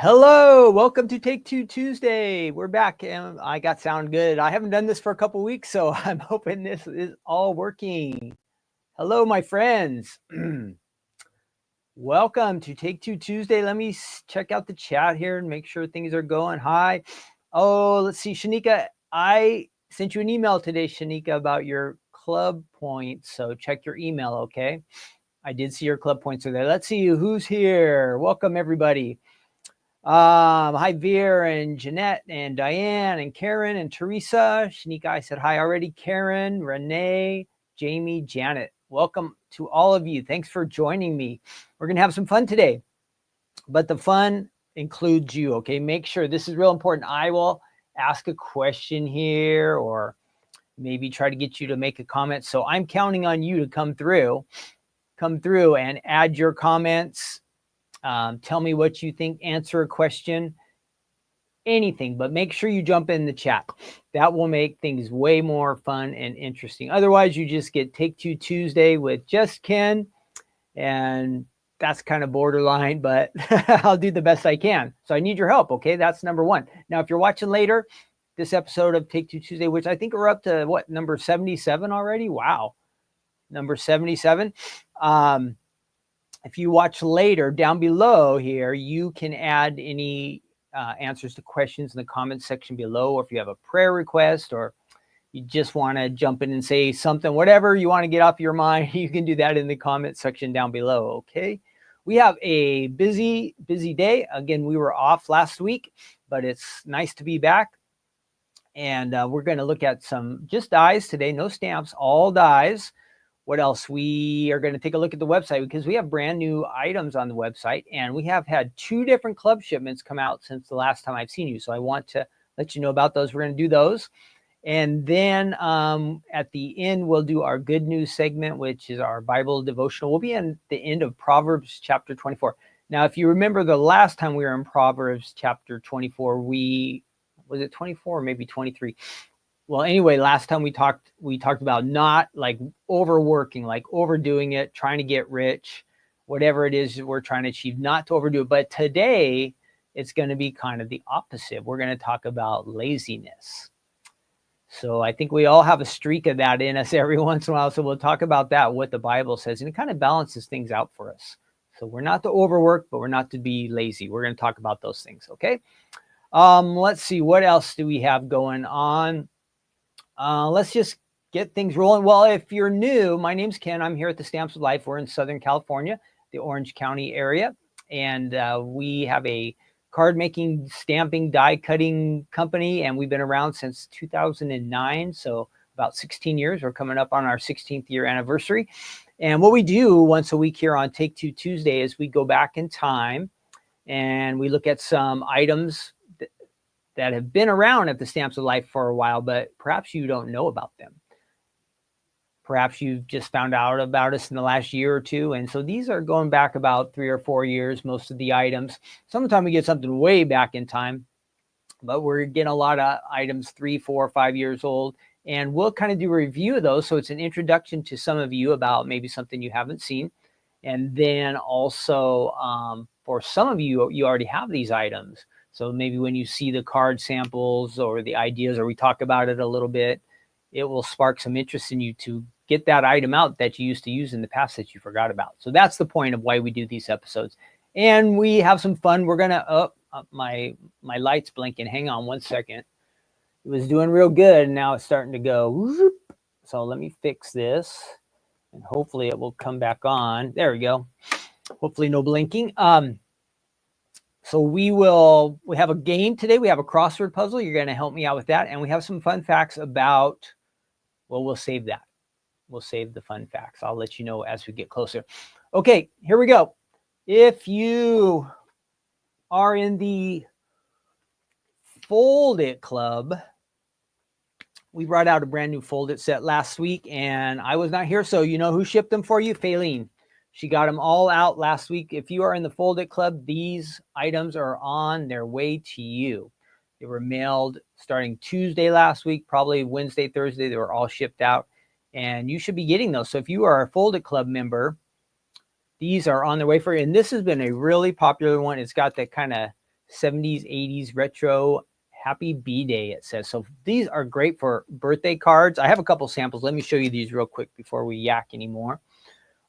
Hello, welcome to Take Two Tuesday. We're back and I got sound good. I haven't done this for a couple weeks, so I'm hoping this is all working. Hello, my friends. Welcome to Take Two Tuesday. Let me check out the chat here and make sure things are going. Hi. Oh, let's see. Shanika, I sent you an email today, Shanika, about your club points. So check your email, okay? I did see your club points are there. Let's see who's here. Welcome, everybody. Hi, Veer and Jeanette and Diane and Karen and Teresa. Shanika, I said hi already. Karen, Renee, Jamie, Janet. Welcome to all of you. Thanks for joining me. We're going to have some fun today, but the fun includes you, okay? Make sure this is real important. I will ask a question here or maybe try to get you to make a comment. So I'm counting on you to come through and add your comments. Tell me what you think, answer a question, anything, but make sure you jump in the chat. That will make things way more fun and interesting. Otherwise, you just get Take Two Tuesday with just Ken, and that's kind of borderline, but I'll do the best I can. So I need your help, okay? That's number one. Now, if you're watching later, this episode of Take Two Tuesday, which I think we're up to, what, number 77 already? Wow, number 77. If you watch later, down below here, you can add any answers to questions in the comments section below, or if you have a prayer request or you just want to jump in and say something, whatever you want to get off your mind, you can do that in the comment section down below, okay? We have a busy day. Again, we were off last week, but it's nice to be back. And we're going to look at some just dies today, no stamps, all dies. What else? We are going to take a look at the website because we have brand new items on the website, and we have had 2 different club shipments come out since the last time I've seen you. So I want to let you know about those. We're going to do those. And then at the end, we'll do our good news segment, which is our Bible devotional. We'll be in the end of Proverbs chapter 24. Now, if you remember the last time we were in Proverbs chapter 24, was it 24 or maybe 23? Well, anyway, last time we talked about not like overworking, like overdoing it, trying to get rich, whatever it is we're trying to achieve, not to overdo it. But today it's going to be kind of the opposite. We're going to talk about laziness. So I think we all have a streak of that in us every once in a while. So we'll talk about that, what the Bible says, and it kind of balances things out for us. So we're not to overwork, but we're not to be lazy. We're going to talk about those things, okay? Let's see, what else do we have going on? Let's just get things rolling. Well, if you're new, my name's Ken. I'm here at the Stamps of Life. We're in Southern California, the Orange County area. And we have a card making, stamping, die cutting company. And we've been around since 2009. So about 16 years. We're coming up on our 16th year anniversary. And what we do once a week here on Take Two Tuesday is we go back in time and we look at some items that have been around at the Stamps of Life for a while, but perhaps you don't know about them. Perhaps you've just found out about us in the last year or two. And so these are going back about 3 or 4 years, most of the items. Sometimes we get something way back in time, but we're getting a lot of items 3, 4, 5 years old. And we'll kind of do a review of those. So it's an introduction to some of you about maybe something you haven't seen. And then also for some of you, you already have these items. So maybe when you see the card samples or the ideas, or we talk about it a little bit, it will spark some interest in you to get that item out that you used to use in the past that you forgot about. So that's the point of why we do these episodes. And we have some fun. We're going to, my light's blinking. Hang on one second. It was doing real good. And now it's starting to go. Whoop. So let me fix this and hopefully it will come back on. There we go. Hopefully no blinking. So we have a game today. We have a crossword puzzle. You're going to help me out with that. And we have some fun facts about, well, we'll save that. We'll save the fun facts. I'll let you know as we get closer. Okay, here we go. If you are in the Fold It Club, we brought out a brand new Fold It set last week, and I was not here, so you know who shipped them for you? Faylene. She got them all out last week. If you are in the Fold It Club, these items are on their way to you. They were mailed starting Tuesday last week, probably Wednesday, Thursday. They were all shipped out, and you should be getting those. So if you are a Fold It Club member, these are on their way for you. And this has been a really popular one. It's got that kind of 70s, 80s retro. Happy B-Day, it says. So these are great for birthday cards. I have a couple samples. Let me show you these real quick before we yak anymore.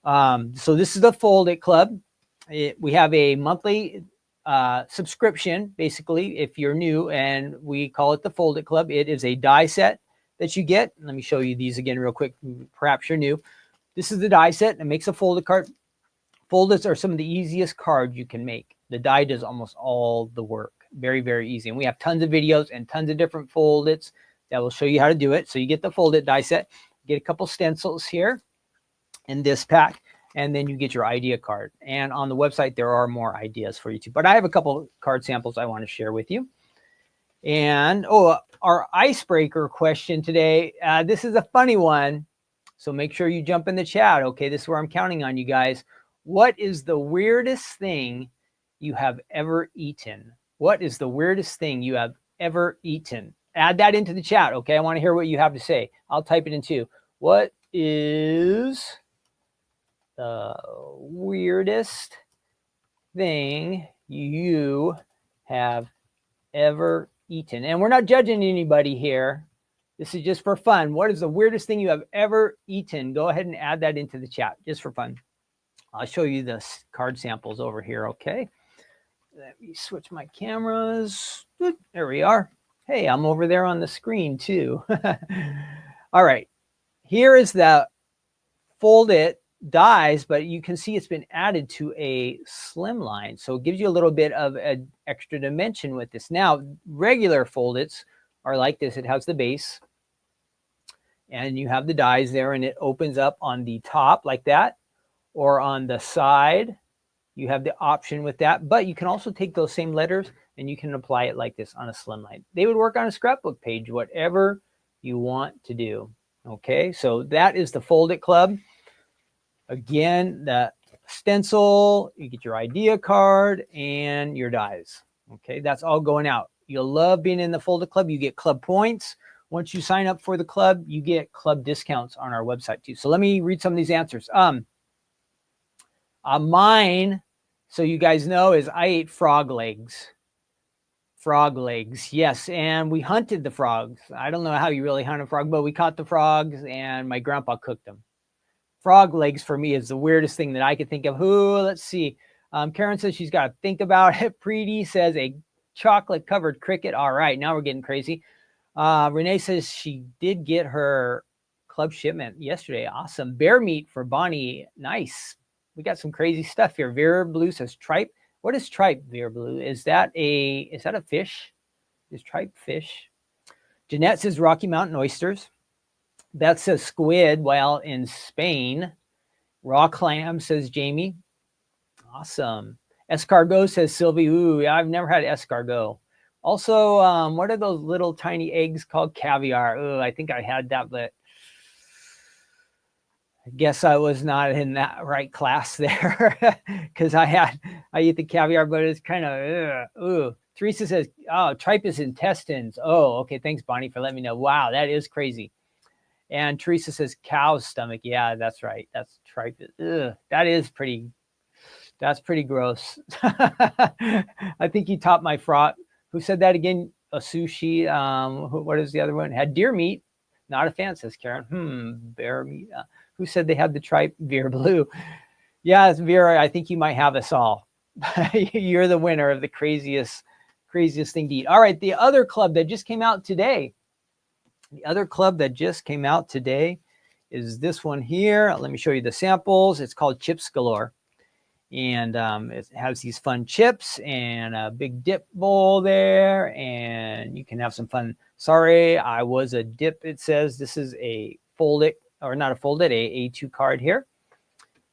So this is the Fold It Club. We have a monthly subscription, basically, if you're new, and we call it the Fold It Club. It is a die set that you get. Let me show you these again real quick. Perhaps you're new. This is the die set. It makes a folded card. Foldeds are some of the easiest cards you can make. The die does almost all the work. Very, very easy. And we have tons of videos and tons of different foldeds that will show you how to do it. So you get the folded die set, get a couple stencils here in this pack, and then you get your idea card. And on the website, there are more ideas for you too. But I have a couple card samples I want to share with you. And, our icebreaker question today, this is a funny one. So make sure you jump in the chat. Okay, this is where I'm counting on you guys. What is the weirdest thing you have ever eaten? What is the weirdest thing you have ever eaten? Add that into the chat, okay? I want to hear what you have to say. I'll type it in too. What is the weirdest thing you have ever eaten? And we're not judging anybody here. This is just for fun. What is the weirdest thing you have ever eaten? Go ahead and add that into the chat just for fun. I'll show you the card samples over here, okay? Let me switch my cameras. There we are. Hey, I'm over there on the screen too. All right. Here is the Fold It dies, but you can see it's been added to a slimline. So it gives you a little bit of an extra dimension with this. Now, regular Fold Its are like this. It has the base, and you have the dies there, and it opens up on the top like that, or on the side. You have the option with that, but you can also take those same letters and you can apply it like this on a slimline. They would work on a scrapbook page, whatever you want to do. Okay, so that is the Fold It Club. Again, the stencil, you get your idea card and your dies. Okay, that's all going out. You'll love being in the Fold It Club. You get club points. Once you sign up for the club, you get club discounts on our website too. So let me read some of these answers. Mine, so you guys know, is I ate frog legs. Frog legs, yes. And we hunted the frogs. I don't know how you really hunt a frog, but we caught the frogs and my grandpa cooked them. Frog legs for me is the weirdest thing that I could think of. Let's see. Karen says she's got to think about it. Preeti says a chocolate covered cricket. All right, now we're getting crazy. Renee says she did get her club shipment yesterday. Awesome. Bear meat for Bonnie. Nice. We got some crazy stuff here. Vera Blue says tripe. What is tripe, Vera Blue? Is that a fish? Is tripe fish? Jeanette says Rocky Mountain oysters. Beth says squid while in Spain. Raw clam, says Jamie. Awesome. Escargot, says Sylvie. Ooh, I've never had escargot. Also, what are those little tiny eggs called? Caviar. Ooh, I think I had that, but I guess I was not in that right class there because I eat the caviar, but it's kind of, ooh. Teresa says, oh, tripe is intestines. Oh, okay. Thanks, Bonnie, for letting me know. Wow, that is crazy. And Teresa says cow's stomach. Yeah, that's right. That's tripe. Ugh, that's pretty gross. I think you topped my frog. Who said that again? A sushi. What is the other one? Had deer meat. Not a fan, says Karen. Bear meat. Who said they had the tripe? Vera Blue. Yeah, Vera, I think you might have us all. You're the winner of the craziest thing to eat. All right, the other club that just came out today. The other club that just came out today is this one here. Let me show you the samples. It's called Chips Galore. And it has these fun chips and a big dip bowl there. And you can have some fun. Sorry, I was a dip. It says this is a folded, or not a folded, a A2 card here.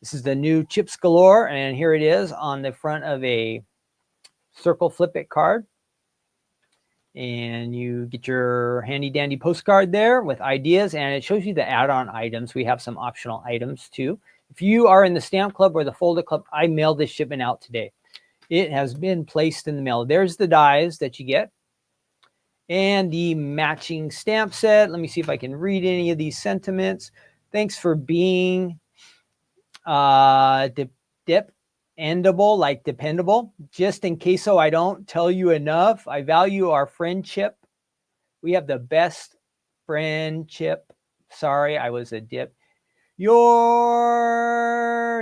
This is the new Chips Galore. And here it is on the front of a circle flip it card. And you get your handy dandy postcard there with ideas, and it shows you the add-on items. We have some optional items too. If you are in the Stamp Club or the Folded Club, I mailed this shipment out today. It has been placed in the mail. There's the dies that you get and the matching stamp set. Let me see if I can read any of these sentiments. Thanks for being Dip. endable, like dependable. Just in case so I don't tell you enough, I value our friendship. We have the best friendship. Sorry, I was a dip. Your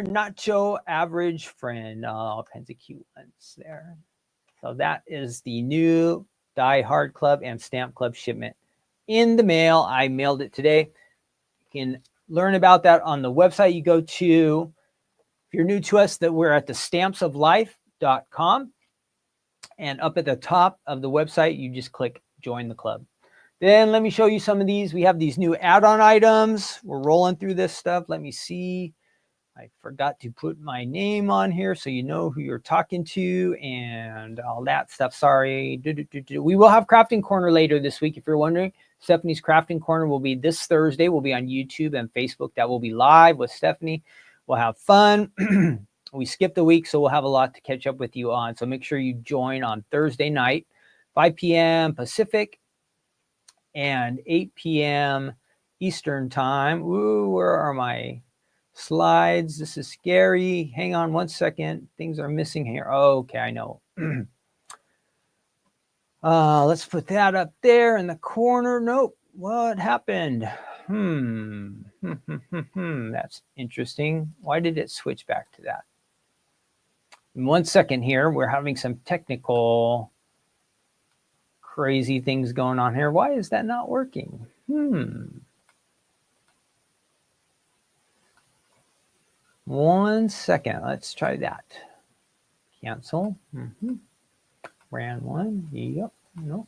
nacho average friend. All kinds of cute ones there. So that is the new Die Hard Club and Stamp Club shipment in the mail. I mailed it today. You can learn about that on the website. You go to, if you're new to us, that we're at the stampsoflife.com. And up at the top of the website, you just click join the club. Then let me show you some of these. We have these new add-on items. We're rolling through this stuff. Let me see. I forgot to put my name on here so you know who you're talking to and all that stuff. Sorry. We will have Crafting Corner later this week, if you're wondering. Stephanie's Crafting Corner will be this Thursday. We'll be on YouTube and Facebook. That will be live with Stephanie. We'll have fun. We skipped a week, so we'll have a lot to catch up with you on. So make sure you join on Thursday night, 5 p.m. Pacific and 8 p.m. Eastern time. Ooh, where are my slides? This is scary. Hang on one second. Things are missing here. Oh, okay, I know. Let's put that up there in the corner. Nope. What happened? That's interesting. Why did it switch back to that? In 1 second here, we're having some technical crazy things going on here. Why is that not working? 1 second. Let's try that. Cancel. Ran one. Yep. Nope.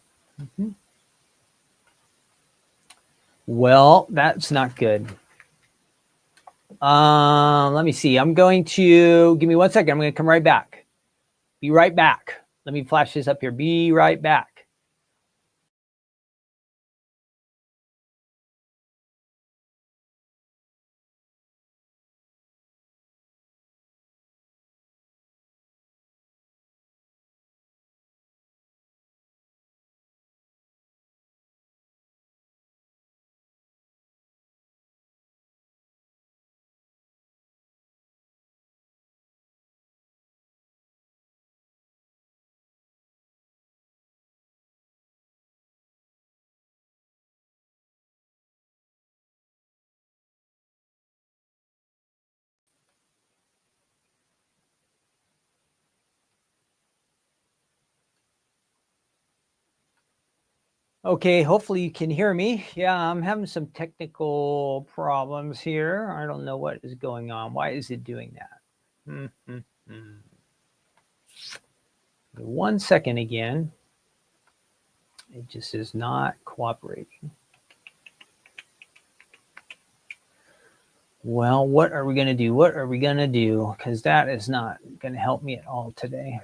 Well, that's not good. Let me see. I'm going to give me 1 second. I'm going to come right back. Be right back. Let me flash this up here. Be right back. Okay, hopefully you can hear me. Yeah, I'm having some technical problems here. I don't know what is going on. Why is it doing that? 1 second again. It just is not cooperating. Well, what are we going to do? What are we going to do? Because that is not going to help me at all today.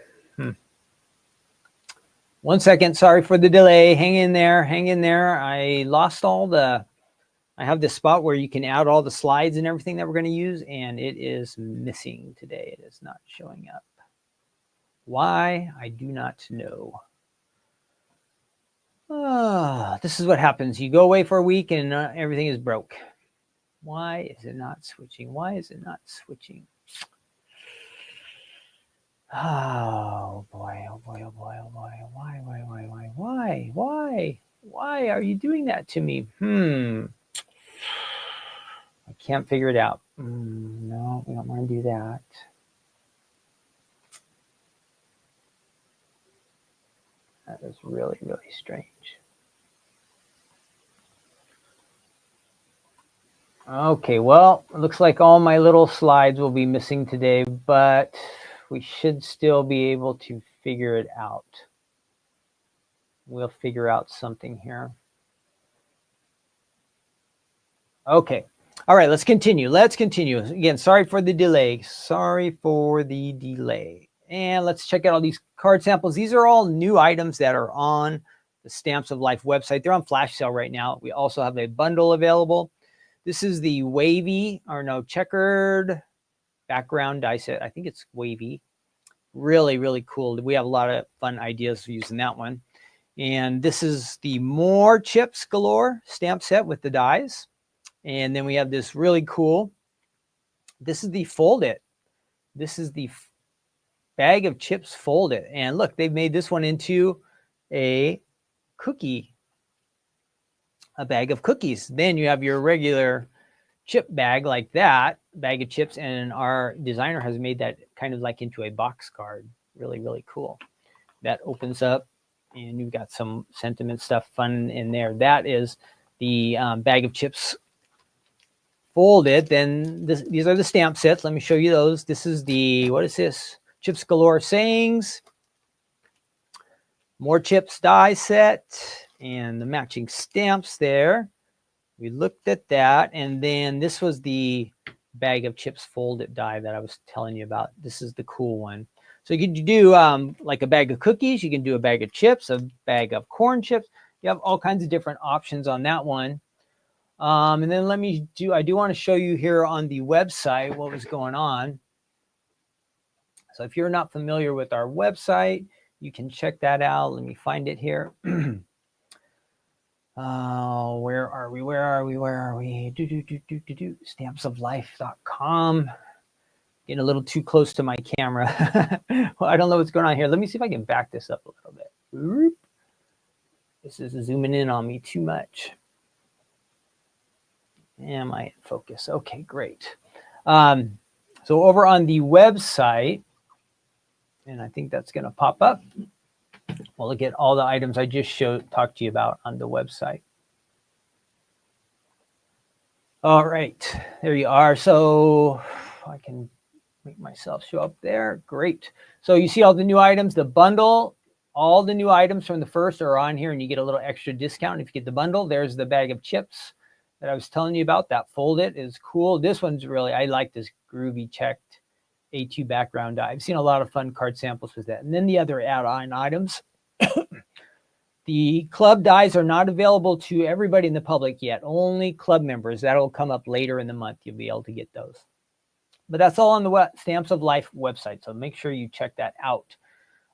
1 second. Sorry for the delay. Hang in there. Hang in there. I lost all the... I have this spot where you can add all the slides and everything that we're going to use, and it is missing today. It is not showing up. Why? I do not know. This is what happens. You go away for a week and everything is broke. Why is it not switching? Why is it not switching? Oh boy, oh boy, oh boy, oh boy. Why are you doing that to me? I can't figure it out. No, we don't want to do that. That is really, really strange. Okay, well, it looks like all my little slides will be missing today, but we should still be able to figure it out. We'll figure out something here. Okay. All right, let's continue. Let's continue. Again, sorry for the delay. Sorry for the delay. And let's check out all these card samples. These are all new items that are on the Stamps of Life website. They're on flash sale right now. We also have a bundle available. This is the wavy, or no, checkered background die set. I think it's wavy. Really, really cool. We have a lot of fun ideas using that one. And this is the More Chips Galore stamp set with the dies. And then we have this really cool, this is the Fold It. This is the bag of chips folded. And look, they've made this one into a bag of cookies. Then you have your regular chip bag like that, bag of chips, and our designer has made that kind of like into a box card. Really, really cool. That opens up and you've got some sentiment stuff fun in there. That is the bag of chips folded. Then these are the stamp sets. Let me show you those. This is the, what is this? Chips Galore Sayings. More chips die set and the matching stamps there. We looked at that. And then this was the bag of chips folded die that I was telling you about. This is the cool one. So you can do like a bag of cookies. You can do a bag of chips, a bag of corn chips. You have all kinds of different options on that one. And then I do want to show you here on the website what was going on. So if you're not familiar with our website, you can check that out. Let me find it here. Where are we? Stampsoflife.com. Getting a little too close to my camera. Well, I don't know what's going on here. Let me see if I can back this up a little bit. This is zooming in on me too much. Am I in focus? Okay, great. So over on the website, and I think that's going to pop up. We'll look at all the items I just talked to you about on the website. All right, there you are. So I can make myself show up there. Great. So you see all the new items, the bundle, all the new items from the first are on here and you get a little extra discount if you get the bundle. There's the bag of chips that I was telling you about. That folded is cool. This one's really, I like this groovy checked A2 background die. I've seen a lot of fun card samples with that. And then the other add-on items. The club dies are not available to everybody in the public yet. Only club members. That'll come up later in the month. You'll be able to get those. But that's all on the Stamps of Life website. So make sure you check that out.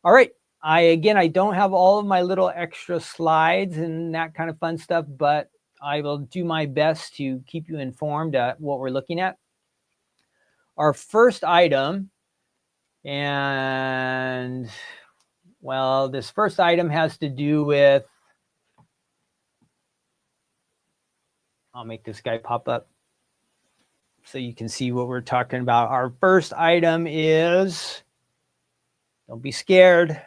All right. I don't have all of my little extra slides and that kind of fun stuff, but I will do my best to keep you informed at what we're looking at. Our first item, and well, this first item has to do with, I'll make this guy pop up so you can see what we're talking about. Our first item is, don't be scared.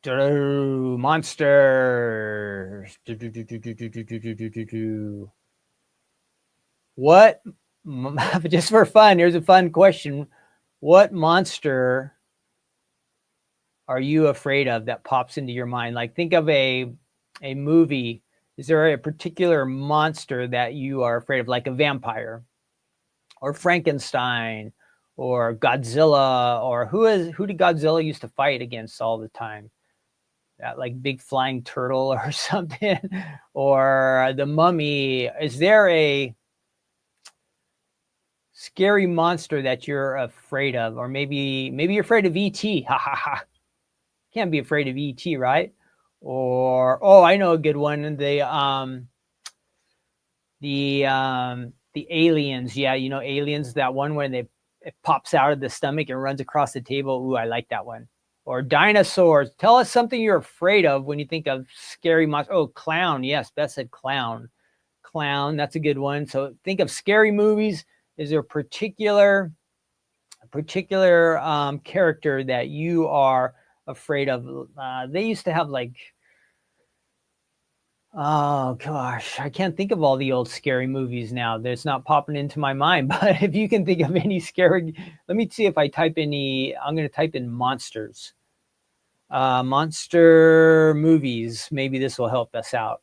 Monsters. What, just for fun, here's a fun question. What monster are you afraid of that pops into your mind? Like think of a movie. Is there a particular monster that you are afraid of, like a vampire or Frankenstein or Godzilla, or who did Godzilla used to fight against all the time? That like big flying turtle or something, or the Mummy. Is there a scary monster that you're afraid of? Or maybe you're afraid of E.T. Ha ha ha. Can't be afraid of E.T., right? Or, oh, I know a good one. The aliens. Yeah, you know, aliens, that one when it pops out of the stomach and runs across the table. Ooh, I like that one. Or dinosaurs. Tell us something you're afraid of when you think of scary monster. Oh, clown. Yes, Beth said clown. Clown, that's a good one. So think of scary movies. Is there a particular character that you are afraid of? They used to have like, oh gosh, I can't think of all the old scary movies now. That's not popping into my mind. But if you can think of any scary, let me see if I type any. I'm going to type in monsters. Monster movies. Maybe this will help us out.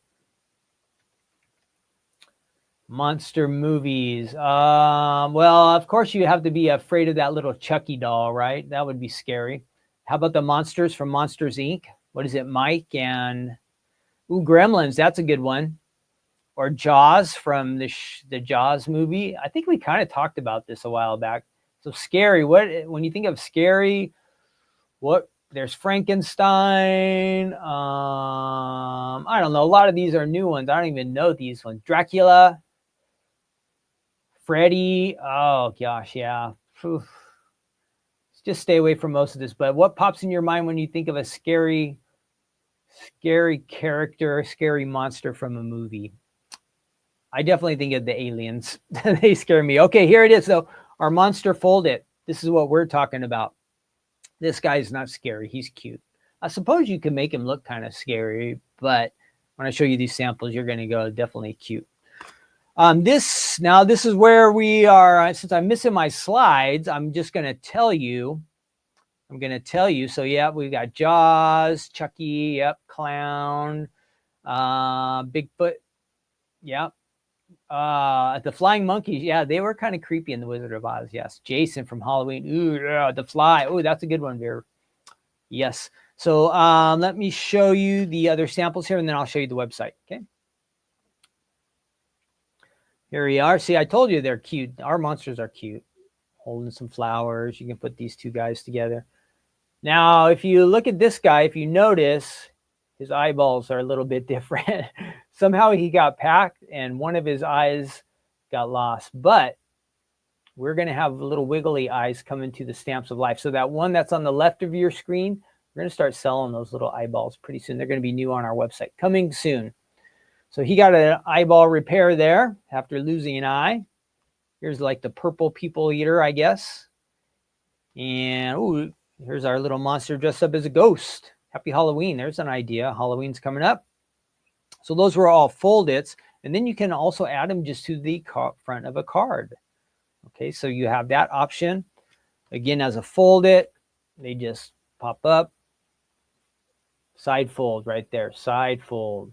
Monster movies. Well, of course you have to be afraid of that little Chucky doll, right? That would be scary. How about the monsters from Monsters, Inc.? What is it, Mike and... Ooh, Gremlins, that's a good one. Or Jaws from the Jaws movie. I think we kind of talked about this a while back. So scary, when you think of scary, there's Frankenstein. I don't know. A lot of these are new ones. I don't even know these ones. Dracula, Freddy. Oh gosh, yeah. Oof. just stay away from most of this. But what pops in your mind when you think of a scary character, scary monster from a movie? I definitely think of the aliens. They scare me. Okay, here it is. So our monster fold it. This is what we're talking about. This guy's not scary. He's cute. I suppose you can make him look kind of scary, but when I show you these samples, you're going to go definitely cute. This is where we are. Since I'm missing my slides, I'm just going to tell you. So yeah, we've got Jaws, Chucky, yep, Clown, Bigfoot, yep. The Flying Monkeys, yeah, they were kind of creepy in The Wizard of Oz. Yes, Jason from Halloween. Ooh, yeah, The Fly. Ooh, that's a good one, Veer. Yes. So let me show you the other samples here, and then I'll show you the website. Okay. Here we are. See, I told you they're cute. Our monsters are cute. Holding some flowers. You can put these two guys together. Now, if you look at this guy, if you notice, his eyeballs are a little bit different. Somehow he got packed and one of his eyes got lost. But we're going to have little wiggly eyes come into the Stamps of Life. So that one that's on the left of your screen, we're going to start selling those little eyeballs pretty soon. They're going to be new on our website. Coming soon. So he got an eyeball repair there after losing an eye. Here's like the purple people eater, I guess. And ooh, here's our little monster dressed up as a ghost. Happy Halloween. There's an idea. Halloween's coming up. So those were all fold-its. And then you can also add them just to the front of a card. Okay, so you have that option. Again, as a fold-it, they just pop up. Side fold right there. Side fold.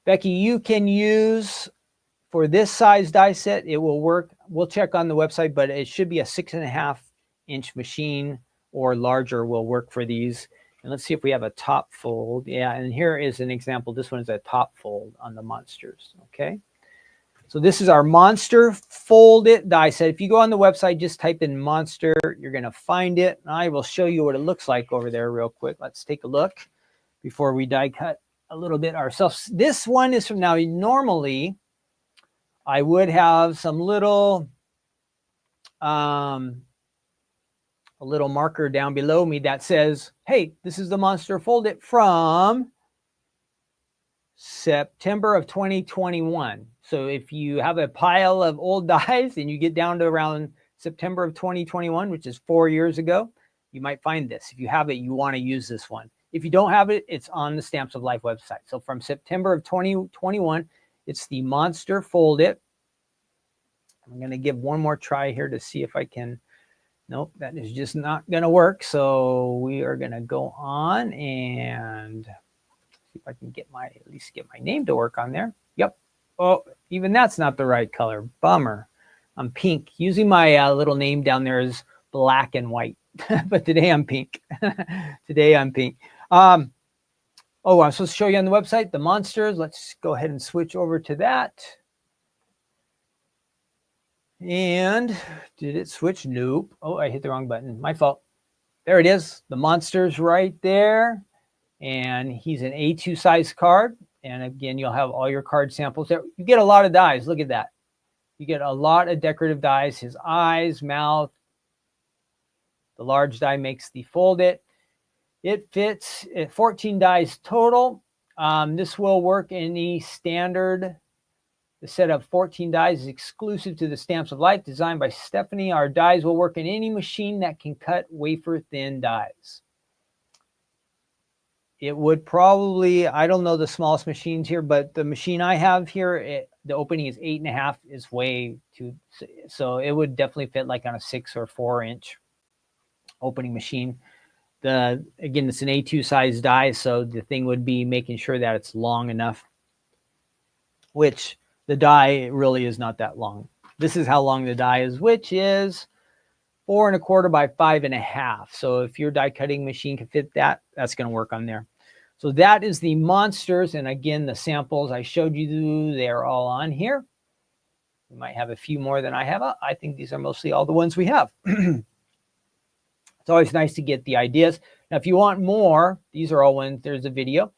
Becky, you can use, for this size die set, it will work. We'll check on the website, but it should be a 6.5-inch machine or larger will work for these. And let's see if we have a top fold. Yeah, and here is an example. This one is a top fold on the monsters. Okay. So this is our monster fold it die set. If you go on the website, just type in monster, you're going to find it. I will show you what it looks like over there real quick. Let's take a look before we die cut a little bit ourselves. This one is from now. Normally, I would have some little, a little marker down below me that says, hey, this is the monster fold it from September of 2021. So if you have a pile of old dies and you get down to around September of 2021, which is 4 years ago, you might find this. If you have it, you want to use this one. If you don't have it, it's on the Stamps of Life website. So from September of 2021, it's the monster fold it. I'm going to give one more try here to see if I can. Nope, that is just not going to work. So we are going to go on and see if I can get at least get my name to work on there. Yep. Oh, even that's not the right color. Bummer. I'm pink. Using my little name down there is black and white, but today I'm pink. Today I'm pink. I'm supposed to show you on the website the monsters. Let's go ahead and switch over to that. And did it switch? Nope. Oh, I hit the wrong button. My fault. There it is. The monster's right there. And he's an A2 size card. And again, you'll have all your card samples there. You get a lot of dies. Look at that. You get a lot of decorative dies. His eyes, mouth. The large die makes the fold it. It fits 14 dies total. This will work in the standard. The set of 14 dies is exclusive to the Stamps of Life, designed by Stephanie. Our dies will work in any machine that can cut wafer-thin dies. It would probably, I don't know the smallest machines here, but the machine I have here, the opening is 8.5, is way too, so it would definitely fit like on a 6 or 4-inch opening machine. Again, it's an A2 size die, so the thing would be making sure that it's long enough, which the die really is not that long. This is how long the die is, which is 4 1/4 by 5.5. So if your die cutting machine can fit that, that's going to work on there. So that is the monsters. And again, the samples I showed you, they're all on here. We might have a few more than I have. I think these are mostly all the ones we have. It's always nice to get the ideas. Now, if you want more, these are all ones, there's a video.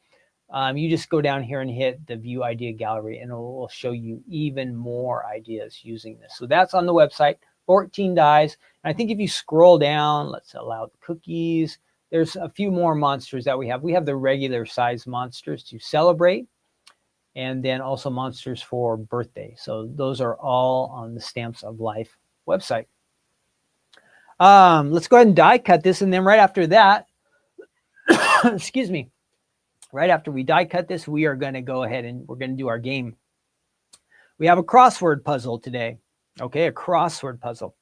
You just go down here and hit the View Idea Gallery, and it will show you even more ideas using this. So that's on the website, 14 dies. And I think if you scroll down, let's allow the cookies. There's a few more monsters that we have. We have the regular size monsters to celebrate, and then also monsters for birthday. So those are all on the Stamps of Life website. Let's go ahead and die cut this, and then right after that, excuse me, right after we die cut this, we are going to go ahead and we're going to do our game. We have a crossword puzzle today. Okay, a crossword puzzle.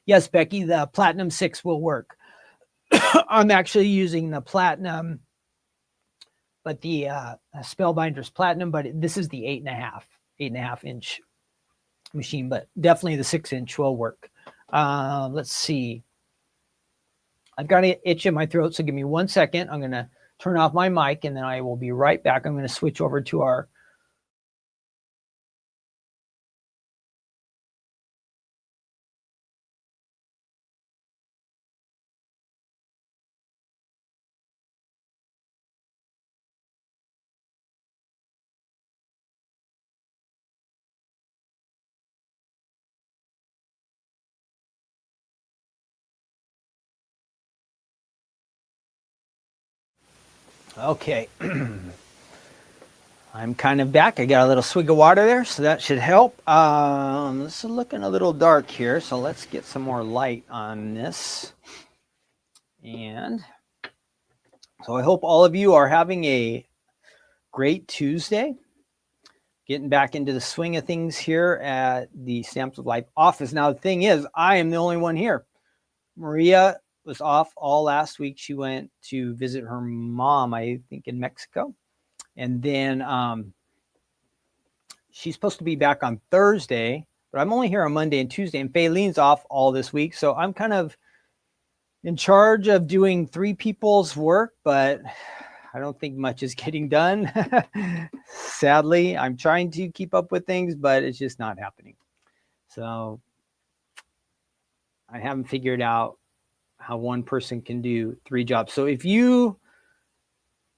Yes, Becky, the Platinum 6 will work. I'm actually using the Platinum, but the Spellbinder's Platinum, but this is the 8.5 inch machine, but definitely the 6-inch will work. Let's see. I've got an itch in my throat, so give me 1 second. I'm going to turn off my mic, and then I will be right back. I'm going to switch over to our okay. I'm kind of back. I got a little swig of water there, so that should help. This is looking a little dark here, so let's get some more light on this. And so I hope all of you are having a great Tuesday. Getting back into the swing of things here at the Stamps of Life office. Now, the thing is, I am the only one here. Maria was off all last week. She went to visit her mom, I think, in Mexico. And then she's supposed to be back on Thursday, but I'm only here on Monday and Tuesday. And Faylene's off all this week. So I'm kind of in charge of doing 3 people's work, but I don't think much is getting done. Sadly, I'm trying to keep up with things, but it's just not happening. So I haven't figured out how one person can do 3 jobs. So if you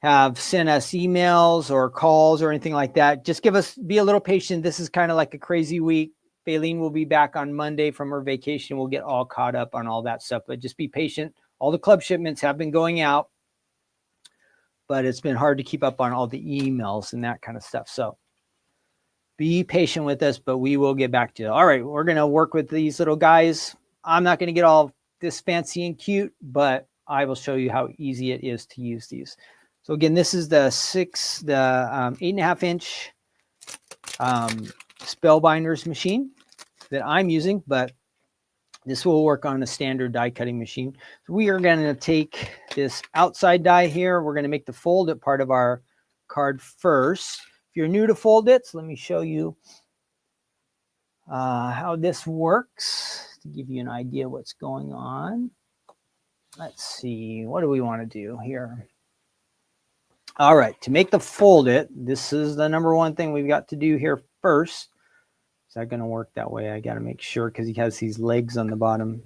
have sent us emails or calls or anything like that, just be a little patient. This is kind of like a crazy week. Faylene will be back on Monday from her vacation. We'll get all caught up on all that stuff, but just be patient. All the club shipments have been going out, but it's been hard to keep up on all the emails and that kind of stuff. So be patient with us, but we will get back to you. All right, we're going to work with these little guys. I'm not going to get all this fancy and cute, but I will show you how easy it is to use these. So again, this is the 8.5 inch Spellbinders machine that I'm using, but this will work on a standard die cutting machine. So we are going to take this outside die here. We're going to make the fold it part of our card first. If you're new to fold its, let me show you how this works to give you an idea what's going on. Let's see, what do we want to do here? All right, to make the fold it, this is the number one thing we've got to do here first. Is that going to work that way? I got to make sure because he has these legs on the bottom.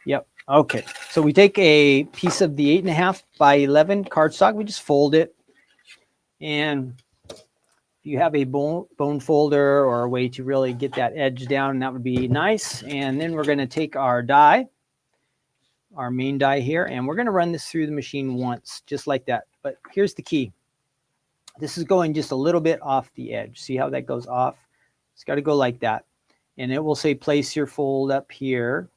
Yep. Okay. So we take a piece of the 8.5 by 11 cardstock. We just fold it. And if you have a bone folder or a way to really get that edge down, that would be nice. And then we're going to take our die, our main die here, and we're going to run this through the machine once, just like that. But here's the key. This is going just a little bit off the edge. See how that goes off? It's got to go like that. And it will say place your fold up here,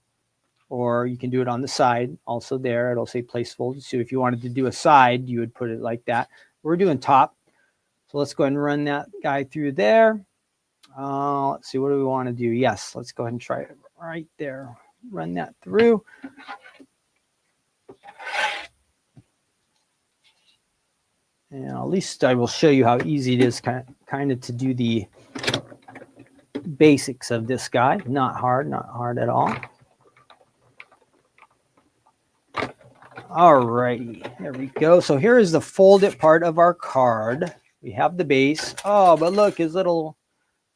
or you can do it on the side. Also there, it'll say place fold. So if you wanted to do a side, you would put it like that. We're doing top. So let's go ahead and run that guy through there. Let's see, what do we want to do? Yes, let's go ahead and try it right there. Run that through. And at least I will show you how easy it is kind of to do the basics of this guy. Not hard at all. All righty, there we go. So here is the fold it part of our card. We have the base. Oh, but look, his little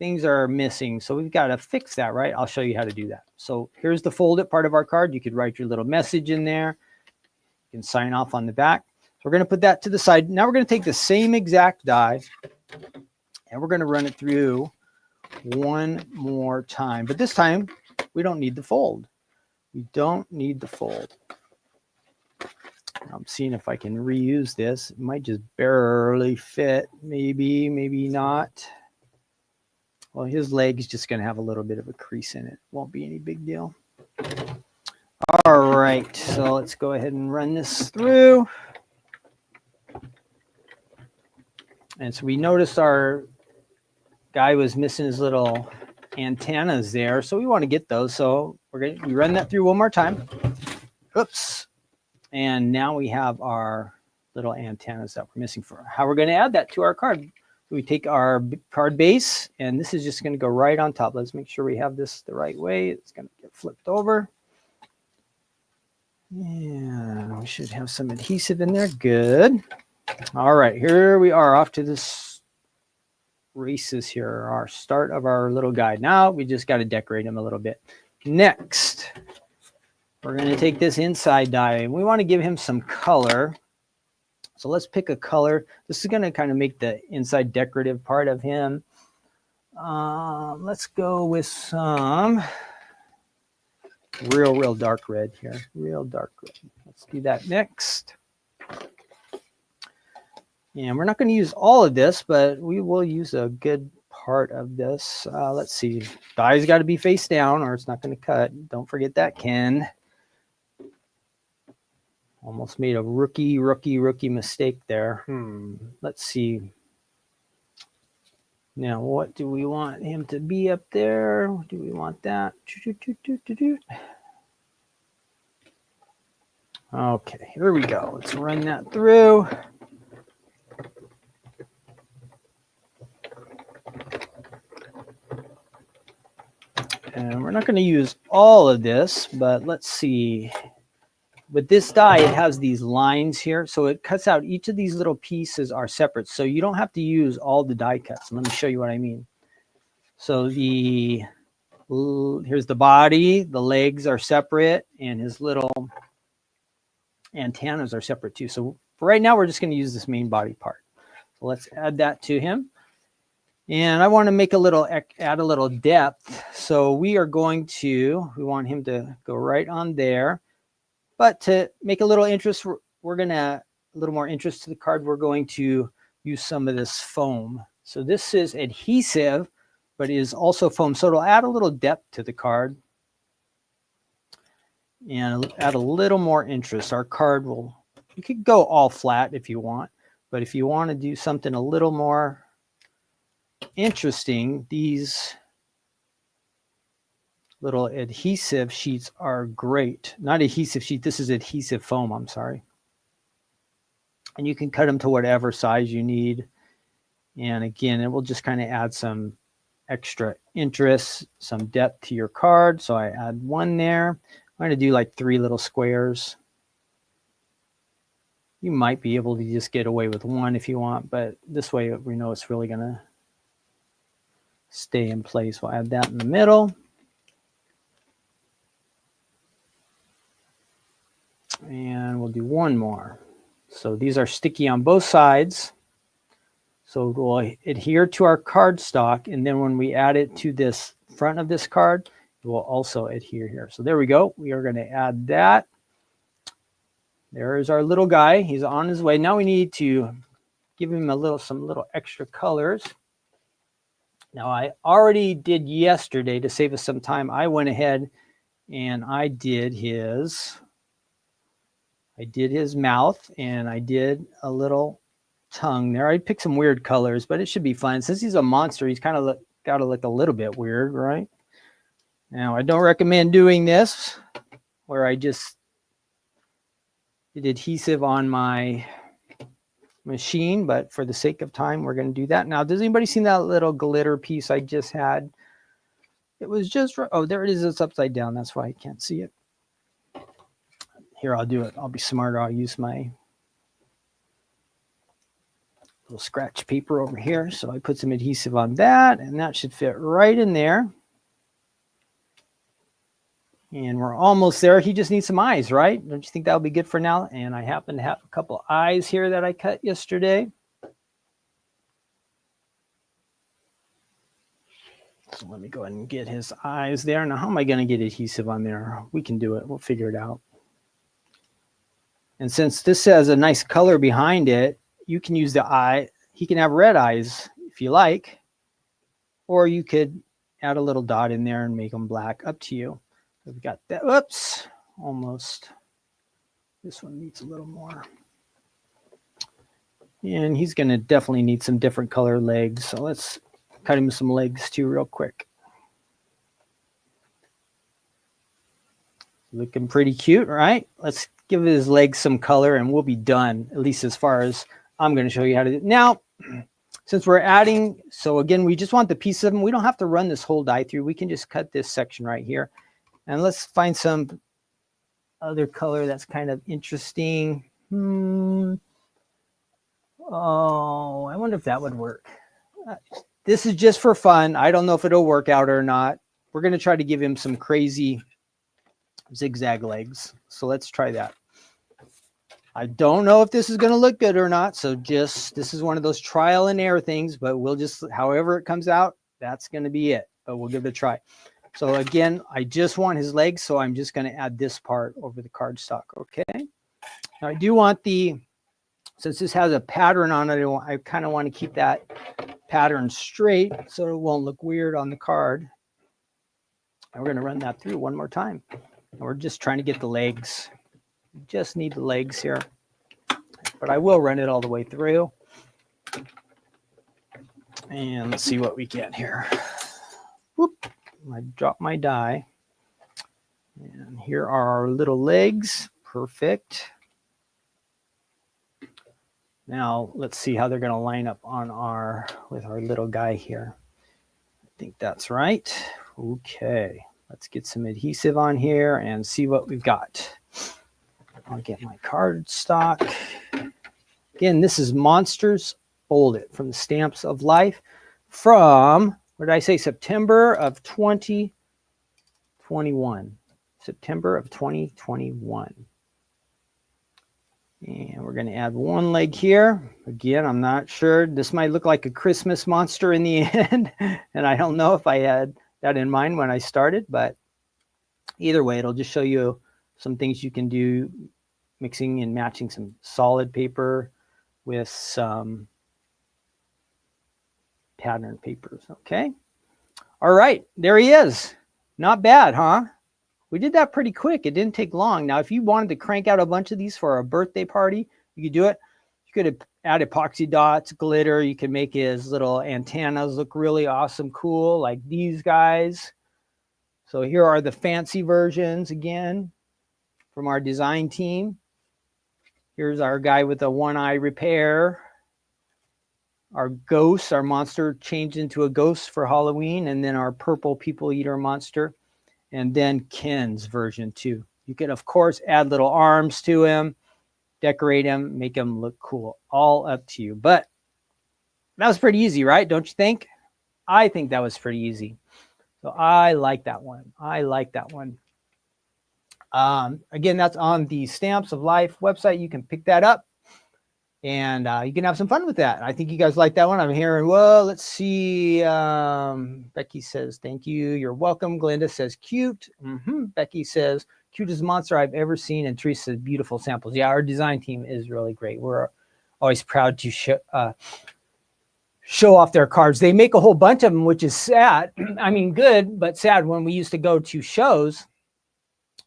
things are missing. So we've got to fix that, right? I'll show you how to do that. So here's the fold it part of our card. You could write your little message in there. You can sign off on the back. We're going to put that to the side. Now we're going to take the same exact die and we're going to run it through one more time. But this time, we don't need the fold. We don't need the fold. I'm seeing if I can reuse this. It might just barely fit. Maybe, maybe not. Well, his leg's just going to have a little bit of a crease in it. Won't be any big deal. All right, so let's go ahead and run this through. And so we noticed our guy was missing his little antennas there. So we want to get those. So we run that through one more time. Oops. And now we have our little antennas that we're missing for how we're going to add that to our card. We take our card base, and this is just going to go right on top. Let's make sure we have this the right way. It's going to get flipped over. And we should have some adhesive in there. Good. All right, here we are off to this races here, our start of our little guide. Now we just got to decorate him a little bit. Next, we're going to take this inside die, and we want to give him some color. So let's pick a color. This is going to kind of make the inside decorative part of him. Let's go with some real dark red here. Real dark red. Let's do that next. And we're not going to use all of this, but we will use a good part of this. Let's see. Die's got to be face down or it's not going to cut. Don't forget that, Ken. Almost made a rookie mistake there. Let's see. Now, what do we want him to be up there? Do we want that? Okay, here we go. Let's run that through. And we're not going to use all of this, but let's see. With this die, it has these lines here. So it cuts out each of these little pieces are separate. So you don't have to use all the die cuts. Let me show you what I mean. So here's the body. The legs are separate. And his little antennas are separate too. So for right now, we're just going to use this main body part. So let's add that to him. And I want to make add a little depth. So we want him to go right on there. But to make a little interest, we're going to a little more interest to the card. We're going to use some of this foam. So this is adhesive, but it is also foam. So it'll add a little depth to the card and add a little more interest. Our card you could go all flat if you want, but if you want to do something a little more interesting, these little adhesive sheets are great. Not adhesive sheet, this is adhesive foam, I'm sorry. And you can cut them to whatever size you need. And again, it will just kind of add some extra interest, some depth to your card. So I add one there. I'm going to do like 3 little squares. You might be able to just get away with 1 if you want, but this way we know it's really going to stay in place. We'll add that in the middle. And we'll do 1 more. So these are sticky on both sides. So it will adhere to our cardstock. And then when we add it to this front of this card, it will also adhere here. So there we go. We are going to add that. There is our little guy. He's on his way. Now we need to give him some little extra colors. Now I already did yesterday to save us some time. I went ahead and I did his mouth and I did a little tongue there. I picked some weird colors, but it should be fun. Since he's a monster, he's kind of got to look a little bit weird, right? Now, I don't recommend doing this where I just did adhesive on my machine, but for the sake of time, we're going to do that. Now, does anybody seen that little glitter piece I just had? It was just, oh, there it is. It's upside down. That's why I can't see it. Here, I'll do it. I'll be smarter. I'll use my little scratch paper over here. So I put some adhesive on that, and that should fit right in there. And we're almost there. He just needs some eyes, right? Don't you think that would be good for now? And I happen to have a couple eyes here that I cut yesterday. So let me go ahead and get his eyes there. Now, how am I going to get adhesive on there? We can do it. We'll figure it out. And since this has a nice color behind it, you can use the eye. He can have red eyes if you like, or you could add a little dot in there and make them black. Up to you. So we've got that. Oops, almost. This one needs a little more. And he's going to definitely need some different color legs. So let's cut him some legs too real quick. Looking pretty cute, right? Let's give his legs some color and we'll be done, at least as far as I'm going to show you how to do it. Now, since we're adding, so again, we just want the piece of them. We don't have to run this whole die through. We can just cut this section right here. And let's find some other color that's kind of interesting. Oh, I wonder if that would work. This is just for fun. I don't know if it'll work out or not. We're going to try to give him some crazy zigzag legs. So let's try that. I don't know if this is going to look good or not. So just, this is one of those trial and error things, but we'll just, however it comes out, that's going to be it. But we'll give it a try. So again, I just want his legs. So I'm just going to add this part over the cardstock. Okay. Now I do want the, since this has a pattern on it, I kind of want to keep that pattern straight so it won't look weird on the card. And we're going to run that through one more time. And we're just trying to get the legs. We just need the legs here. But I will run it all the way through. And let's see what we get here. Whoop. I dropped my die. And here are our little legs. Perfect. Now let's see how they're going to line up on our, with our little guy here. I think that's right. Okay. Let's get some adhesive on here and see what we've got. I'll get my cardstock. Again, this is Monsters Folded from the Stamps of Life from, what did I say, September of 2021. September of 2021. And we're going to add one leg here. Again, I'm not sure. This might look like a Christmas monster in the end. And I don't know if I had that in mind when I started, but either way, it'll just show you some things you can do, mixing and matching some solid paper with some pattern papers. Okay. All right. There he is. Not bad, huh? We did that pretty quick. It didn't take long. Now, if you wanted to crank out a bunch of these for a birthday party, you could do it. You could add epoxy dots, glitter. You can make his little antennas look really awesome, cool, like these guys. So here are the fancy versions again from our design team. Here's our guy with a one-eye repair. Our ghost, our monster changed into a ghost for Halloween, and then our purple people eater monster. And then Ken's version too. You can, of course, add little arms to him, decorate him, make him look cool. All up to you. But that was pretty easy, right? Don't you think? I think that was pretty easy. So I like that one. I like that one. Again, that's on the Stamps of Life website. You can pick that up. And you can have some fun with that. I think you guys like that one. I'm hearing, well, let's see. Becky says, thank you. You're welcome. Glenda says, cute. Becky says, cutest monster I've ever seen. And Teresa says, beautiful samples. Yeah, our design team is really great. We're always proud to show off their cards. They make a whole bunch of them, which is sad. I mean, good, but sad. When we used to go to shows,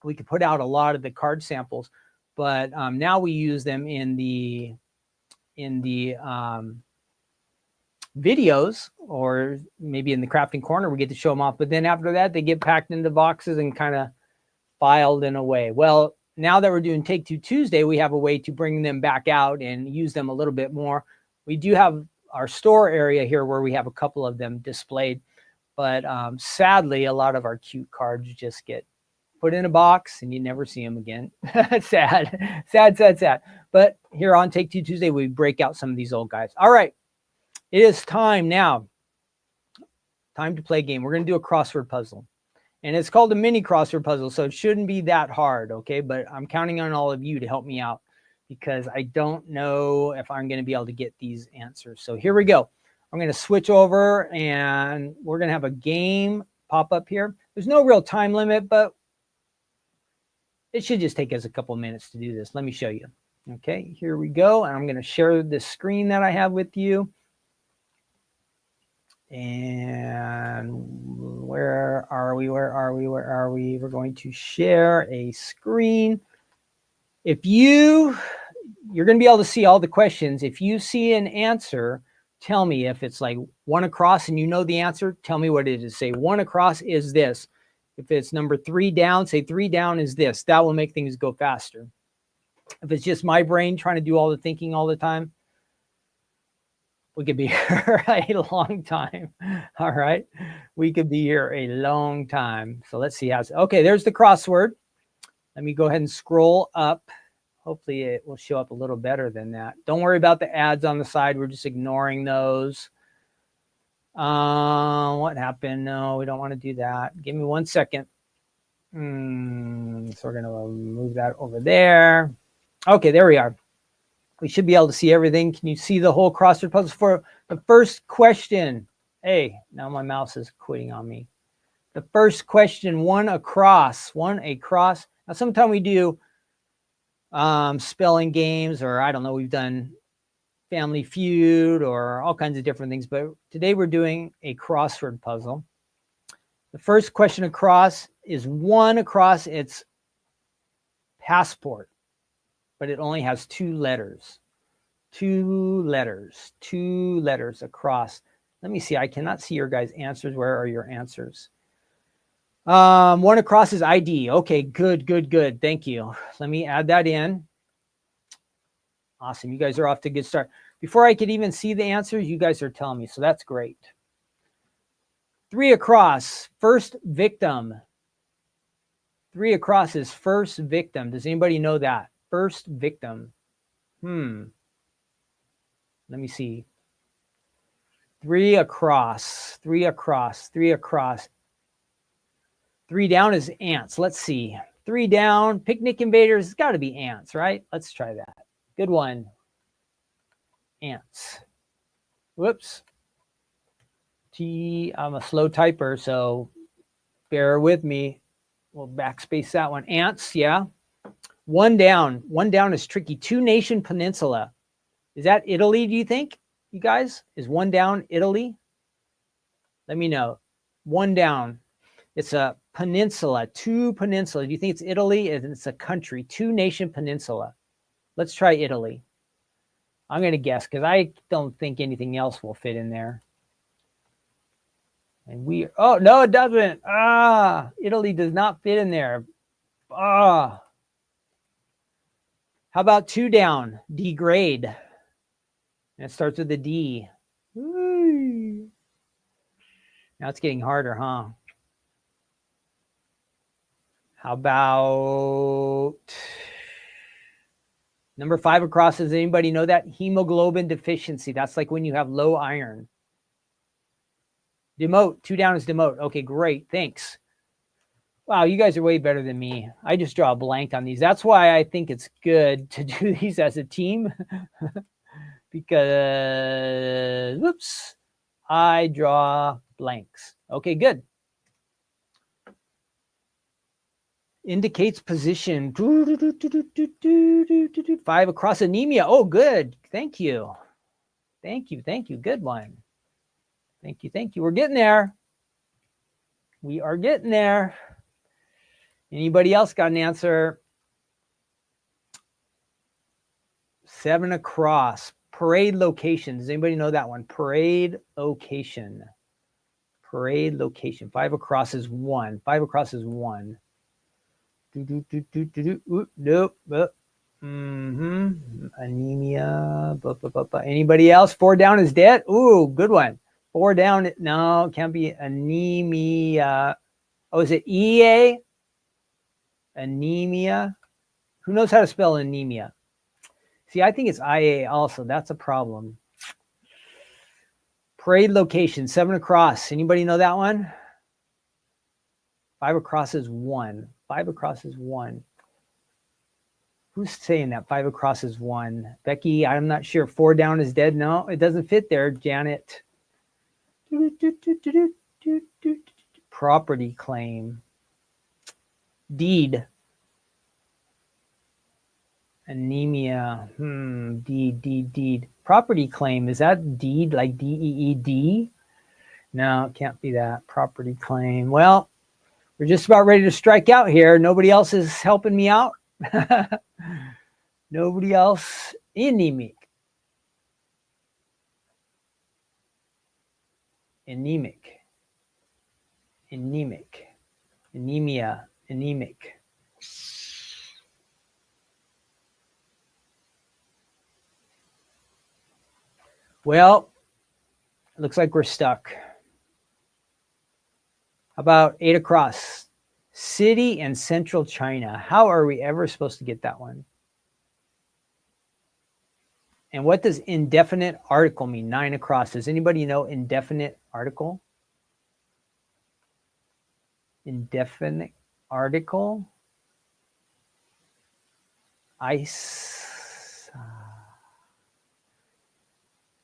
we could put out a lot of the card samples. But now we use them in the videos, or maybe in the crafting corner, we get to show them off. But then after that, they get packed into boxes and kind of filed in a way. Well, now that we're doing Take Two Tuesday, we have a way to bring them back out and use them a little bit more. We do have our store area here where we have a couple of them displayed. But sadly, a lot of our cute cards just get put in a box and you never see them again. Sad, sad, sad, sad. But here on Take Two Tuesday, we break out some of these old guys. All right. It is time now. Time to play a game. We're going to do a crossword puzzle. And it's called a mini crossword puzzle, so it shouldn't be that hard, okay? But I'm counting on all of you to help me out because I don't know if I'm going to be able to get these answers. So here we go. I'm going to switch over and we're going to have a game pop up here. There's no real time limit, but it should just take us a couple minutes to do this. Let me show you. Okay, here we go. And I'm going to share this screen that I have with you. And where are we? We're going to share a screen. If you're going to be able to see all the questions. If you see an answer, tell me. If it's like one across and you know the answer, tell me what it is. Say one across is this. If it's number 3 down, say 3 down is this. That will make things go faster. If it's just my brain trying to do all the thinking all the time, we could be here a long time. All right. We could be here a long time. So let's see how it's, okay, there's the crossword. Let me go ahead and scroll up. Hopefully it will show up a little better than that. Don't worry about the ads on the side. We're just ignoring those. What happened? No, we don't want to do that. Give me 1 second. So we're going to move that over there. Okay, there we are. We should be able to see everything. Can you see the whole crossword puzzle? For the first question, hey, now my mouse is quitting on me. The first question, one across. Now, sometimes we do spelling games, or I don't know, we've done Family Feud or all kinds of different things. But today we're doing a crossword puzzle. The first question across is one across. It's passport, but it only has 2 letters. 2 letters across. Let me see. I cannot see your guys' answers. Where are your answers? One across is ID. Okay, good. Thank you. Let me add that in. Awesome. You guys are off to a good start. Before I could even see the answers, you guys are telling me. So that's great. 3 across, first victim. 3 across is first victim. Does anybody know that? First victim. Let me see. 3 across. 3 down is ants. Let's see. 3 down, picnic invaders. It's got to be ants, right? Let's try that. Good one. Ants. Whoops. I'm a slow typer, so bear with me. We'll backspace that one. Ants, yeah. 1 down. 1 down is tricky. 2 nation peninsula. Is that Italy, do you think, you guys? Is 1 down Italy? Let me know. 1 down. It's a peninsula. 2 peninsula. Do you think it's Italy? It's a country. 2 nation peninsula. Let's try Italy. I'm going to guess because I don't think anything else will fit in there. And oh, no, it doesn't. Italy does not fit in there. How about 2 down? Degrade. And it starts with a D. Woo. Now it's getting harder, huh? How about number 5 across? Does anybody know that? Hemoglobin deficiency. That's like when you have low iron. Demote. 2 down is demote. Okay, great. Thanks. Wow, you guys are way better than me. I just draw a blank on these. That's why I think it's good to do these as a team. Because, whoops, I draw blanks. Okay, good. Indicates position. 5 across, anemia. Oh, good. Thank you. Good one. Thank you. We're getting there. We are getting there. Anybody else got an answer? 7 across. Parade location. Does anybody know that one? Parade location. 5 across is 1. 5 across is 1. Nope. Anemia. Anybody else? 4 down is dead. Ooh, good one. 4 down. No, it can't be anemia. Oh, is it EA? Anemia. Who knows how to spell anemia? See, I think it's IA also. That's a problem. Parade location, 7 across. Anybody know that one? 5 across is 1. 5 across is 1. Who's saying that 5 across is 1? Becky, I'm not sure. 4 down is dead. No, it doesn't fit there, Janet. Property claim. Deed. Anemia. Deed. Property claim. Is that deed like D-E-E-D? No, it can't be that. Property claim. Well, we're just about ready to strike out here. Nobody else is helping me out. Nobody else. Anemic. Anemia. Anemic. Well, it looks like we're stuck. About 8 across. City and central China. How are we ever supposed to get that one? And what does indefinite article mean? 9 across. Does anybody know indefinite article? Indefinite article. Ice.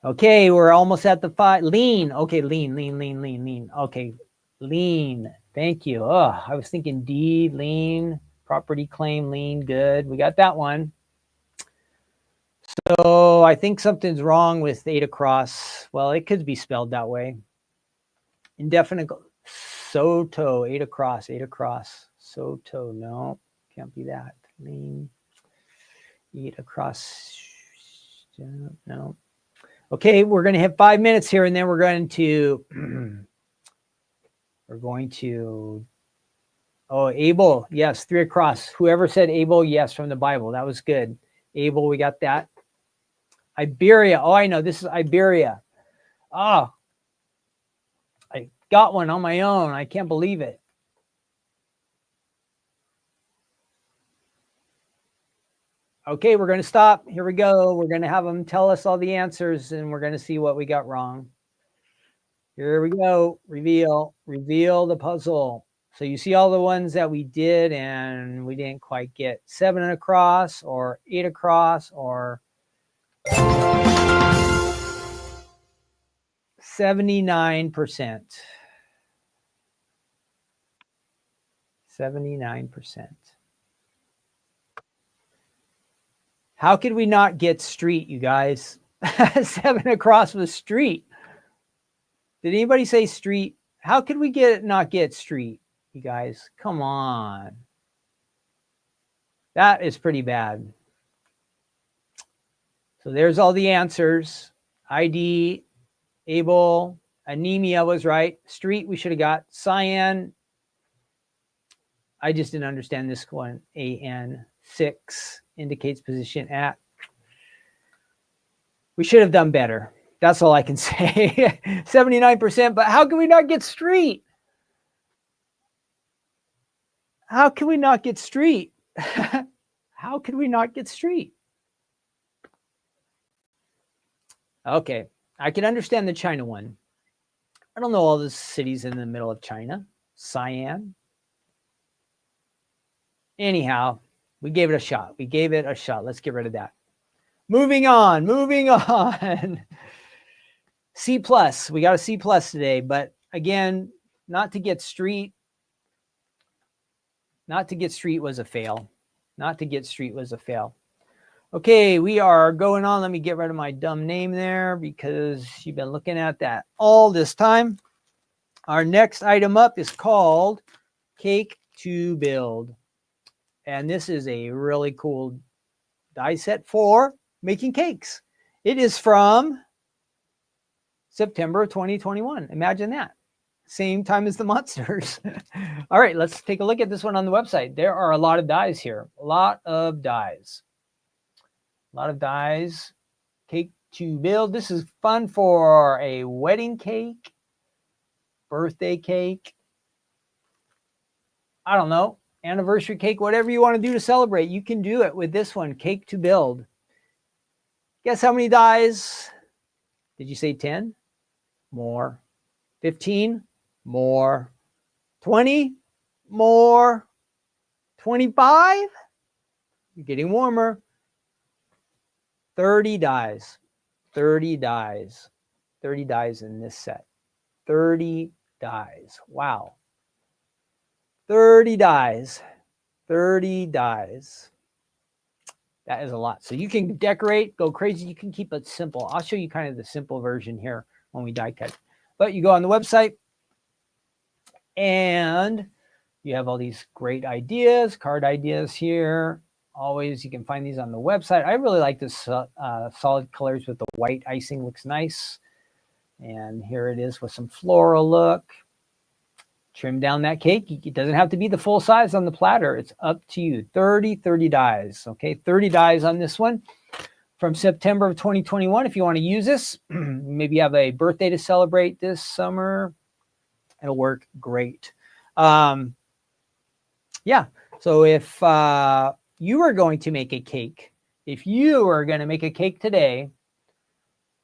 Okay, we're almost at the 5. Lean. Okay, lean. Okay, lean. Thank you. Oh, I was thinking deed, lean, property claim, lean. Good. We got that one. So I think something's wrong with 8 across. Well, it could be spelled that way. Indefinite. Soto. 8 across. Soto. No, can't be that. Lean. 8 across. No. Okay, we're going to have 5 minutes here, and then we're going to Abel. Yes, 3 across. Whoever said Abel, yes, from the Bible. That was good. Abel, we got that. Iberia. Oh, I know. This is Iberia. Oh, I got one on my own. I can't believe it. Okay, we're going to stop. Here we go. We're going to have them tell us all the answers, and we're going to see what we got wrong. Here we go. Reveal the puzzle. So you see all the ones that we did and we didn't quite get. 7 across or 8 across or 79%. 79%. How could we not get street, you guys? 7 across was street. Did anybody say street? How could we not get street, you guys? Come on. That is pretty bad. So there's all the answers. ID, Abel, anemia was right. Street, we should have got. Cyan, I just didn't understand this one. AN, 6 indicates position at. We should have done better. That's all I can say. 79%, but how can we not get street? How can we not get street? How can we not get street? Okay, I can understand the China one. I don't know all the cities in the middle of China. Cyan. Anyhow, we gave it a shot. Let's get rid of that. Moving on. C+. We got a C+ today, but again, not to get street was a fail. Okay, we are going on. Let me get rid of my dumb name there because you've been looking at that all this time. Our next item up is called Cake to Build. And this is a really cool die set for making cakes. It is from September 2021. Imagine that. Same time as the monsters. All right, let's take a look at this one on the website. There are a lot of dies here. A lot of dies. Cake to build. This is fun for a wedding cake, birthday cake. I don't know, anniversary cake, whatever you want to do to celebrate. You can do it with this one, Cake to Build. Guess how many dies? Did you say 10? More. 15? More. 20? More. 25? You're getting warmer. 30 dies. 30 dies. 30 dies in this set. 30 dies. Wow. 30 dies. 30 dies. That is a lot. So you can decorate, go crazy. You can keep it simple. I'll show you kind of the simple version here when we die cut. But you go on the website and you have all these great ideas, card ideas here. Always, you can find these on the website. I really like this solid colors with the white icing. Looks nice. And here it is with some floral look. Trim down that cake. It doesn't have to be the full size on the platter. It's up to you. 30 dies. Okay, 30 dies on this one from September of 2021. If you want to use this, maybe you have a birthday to celebrate this summer, it'll work great. Yeah, so if you are going to make a cake, if you are going to make a cake today,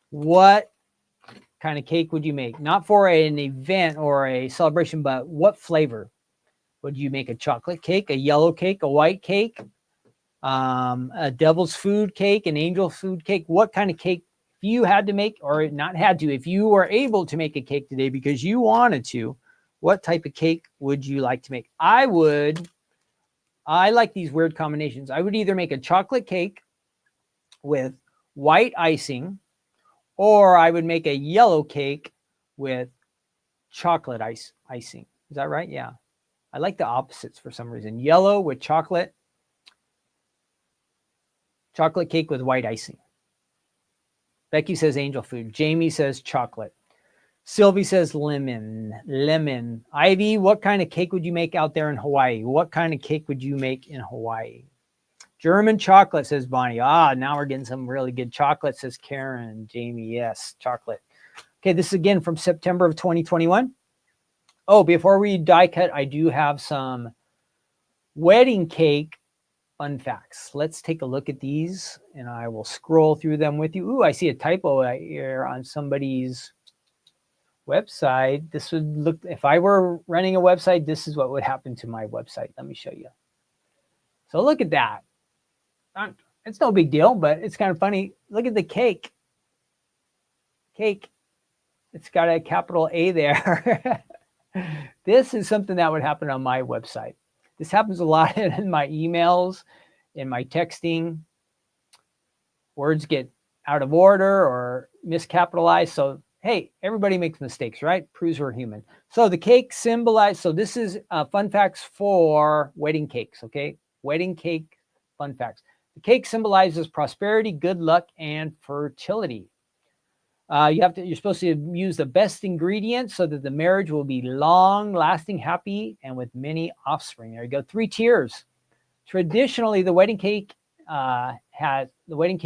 what kind of cake would you make? Not for an event or a celebration, but what flavor? Would you make a chocolate cake, a yellow cake, a white cake, a devil's food cake, an angel food cake? What kind of cake, if you had to make, or not had to, if you were able to make a cake today because you wanted to, what type of cake would you like to make? I like these weird combinations. I would either make a chocolate cake with white icing, or I would make a yellow cake with chocolate icing. Is that right? Yeah. I like the opposites for some reason. Yellow with chocolate cake with white icing. Becky says angel food. Jamie says chocolate. Sylvie says lemon. Ivy, what kind of cake would you make out there in Hawaii? What kind of cake would you make in Hawaii? German chocolate, says Bonnie. Now we're getting some really good chocolate, says Karen. Jamie, yes, chocolate. Okay, this is again from September of 2021. Oh, before we die cut, I do have some wedding cake fun facts. Let's take a look at these, and I will scroll through them with you. Ooh, I see a typo right here on somebody's website. This would look, if I were running a website, this is what would happen to my website. Let me show you. So look at that. It's no big deal, but it's kind of funny. Look at the cake. Cake. It's got a capital A there. This is something that would happen on my website. This happens a lot in my emails, in my texting. Words get out of order or miscapitalized. So, hey, everybody makes mistakes, right? Proves we're human. So the cake symbolizes, so this is fun facts for wedding cakes, okay? Wedding cake fun facts. The cake symbolizes prosperity, good luck, and fertility. You're supposed to use the best ingredients so that the marriage will be long, lasting, happy, and with many offspring. There you go. 3 tiers. Traditionally, the wedding cake had 3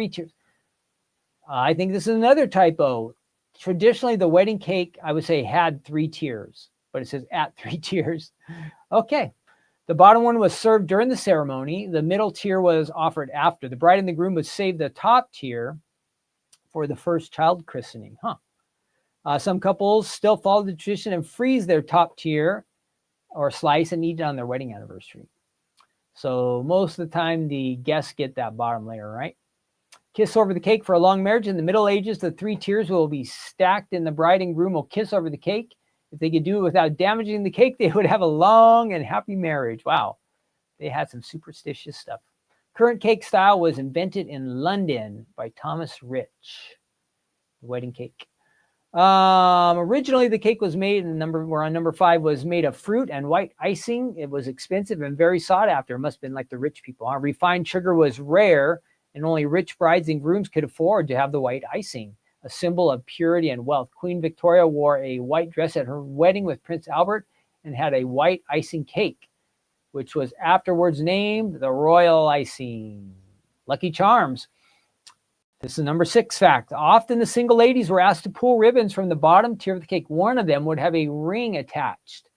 tiers. I think this is another typo. Traditionally, the wedding cake, I would say, had 3 tiers, but it says at 3 tiers. Okay. The bottom one was served during the ceremony. The middle tier was offered after. The bride and the groom would save the top tier for the first child christening. Some couples still follow the tradition and freeze their top tier or slice and eat it on their wedding anniversary. So most of the time, the guests get that bottom layer, right? Kiss over the cake for a long marriage. In the Middle Ages, the 3 tiers will be stacked and the bride and groom will kiss over the cake. If they could do it without damaging the cake, they would have a long and happy marriage. Wow. They had some superstitious stuff. Current cake style was invented in London by Thomas Rich. The wedding cake. Originally, the cake was made, and we're on number 5, was made of fruit and white icing. It was expensive and very sought after. It must have been like the rich people. Refined sugar was rare, and only rich brides and grooms could afford to have the white icing, a symbol of purity and wealth. Queen Victoria wore a white dress at her wedding with Prince Albert and had a white icing cake, which was afterwards named the royal icing. Lucky Charms. This is number 6 fact. Often the single ladies were asked to pull ribbons from the bottom tier of the cake. One of them would have a ring attached.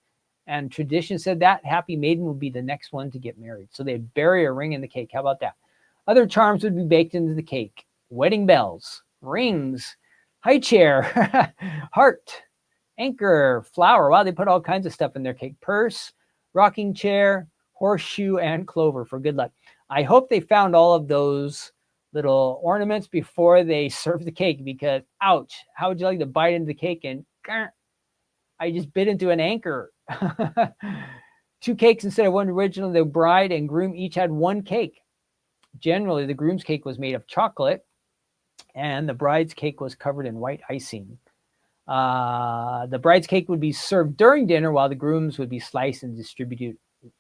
And tradition said that happy maiden would be the next one to get married. So they'd bury a ring in the cake. How about that? Other charms would be baked into the cake. Wedding bells, rings, high chair, heart, anchor, flower. Wow, they put all kinds of stuff in their cake. Purse, rocking chair, horseshoe, and clover for good luck. I hope they found all of those little ornaments before they serve the cake because, ouch, how would you like to bite into the cake and I just bit into an anchor. 2 cakes instead of one original. The bride and groom each had 1 cake. Generally, the groom's cake was made of chocolate and the bride's cake was covered in white icing. The bride's cake would be served during dinner while the groom's would be sliced and distributed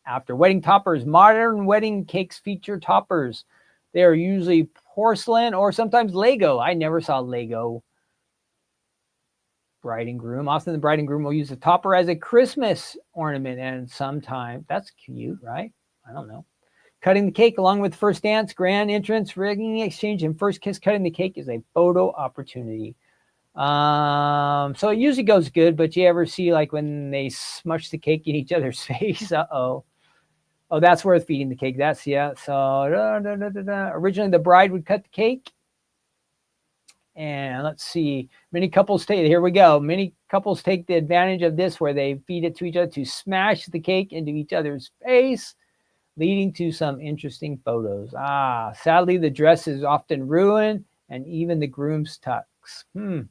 after. Wedding toppers. Modern wedding cakes feature toppers. They are usually porcelain or sometimes Lego. I never saw Lego. Bride and groom. Often the bride and groom will use the topper as a Christmas ornament, and sometimes that's cute, right? I don't know. Cutting the cake along with first dance, grand entrance, ring exchange, and first kiss. Cutting the cake is a photo opportunity. So it usually goes good, but you ever see like when they smush the cake in each other's face? Oh, that's worth feeding the cake. That's, yeah. So originally the bride would cut the cake. And let's see, many couples take the advantage of this where they feed it to each other to smash the cake into each other's face, leading to some interesting photos. Sadly, the dress is often ruined and even the groom's tux. So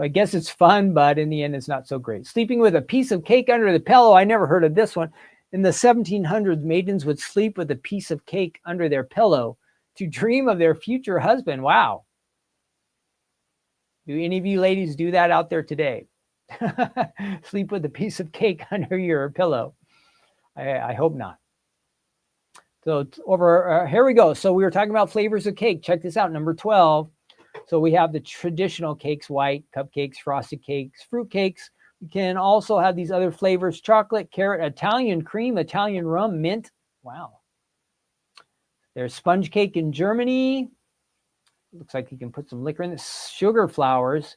I guess it's fun, but in the end, it's not so great. Sleeping with a piece of cake under the pillow. I never heard of this one. In the 1700s, maidens would sleep with a piece of cake under their pillow to dream of their future husband. Wow. Do any of you ladies do that out there today? Sleep with a piece of cake under your pillow? I hope not. So here we go. So we were talking about flavors of cake. Check this out, number 12. So we have the traditional cakes, white, cupcakes, frosted cakes, fruit cakes. We can also have these other flavors: chocolate, carrot, Italian cream, Italian rum, mint. Wow. There's sponge cake in Germany. Looks like you can put some liquor in this. Sugar flowers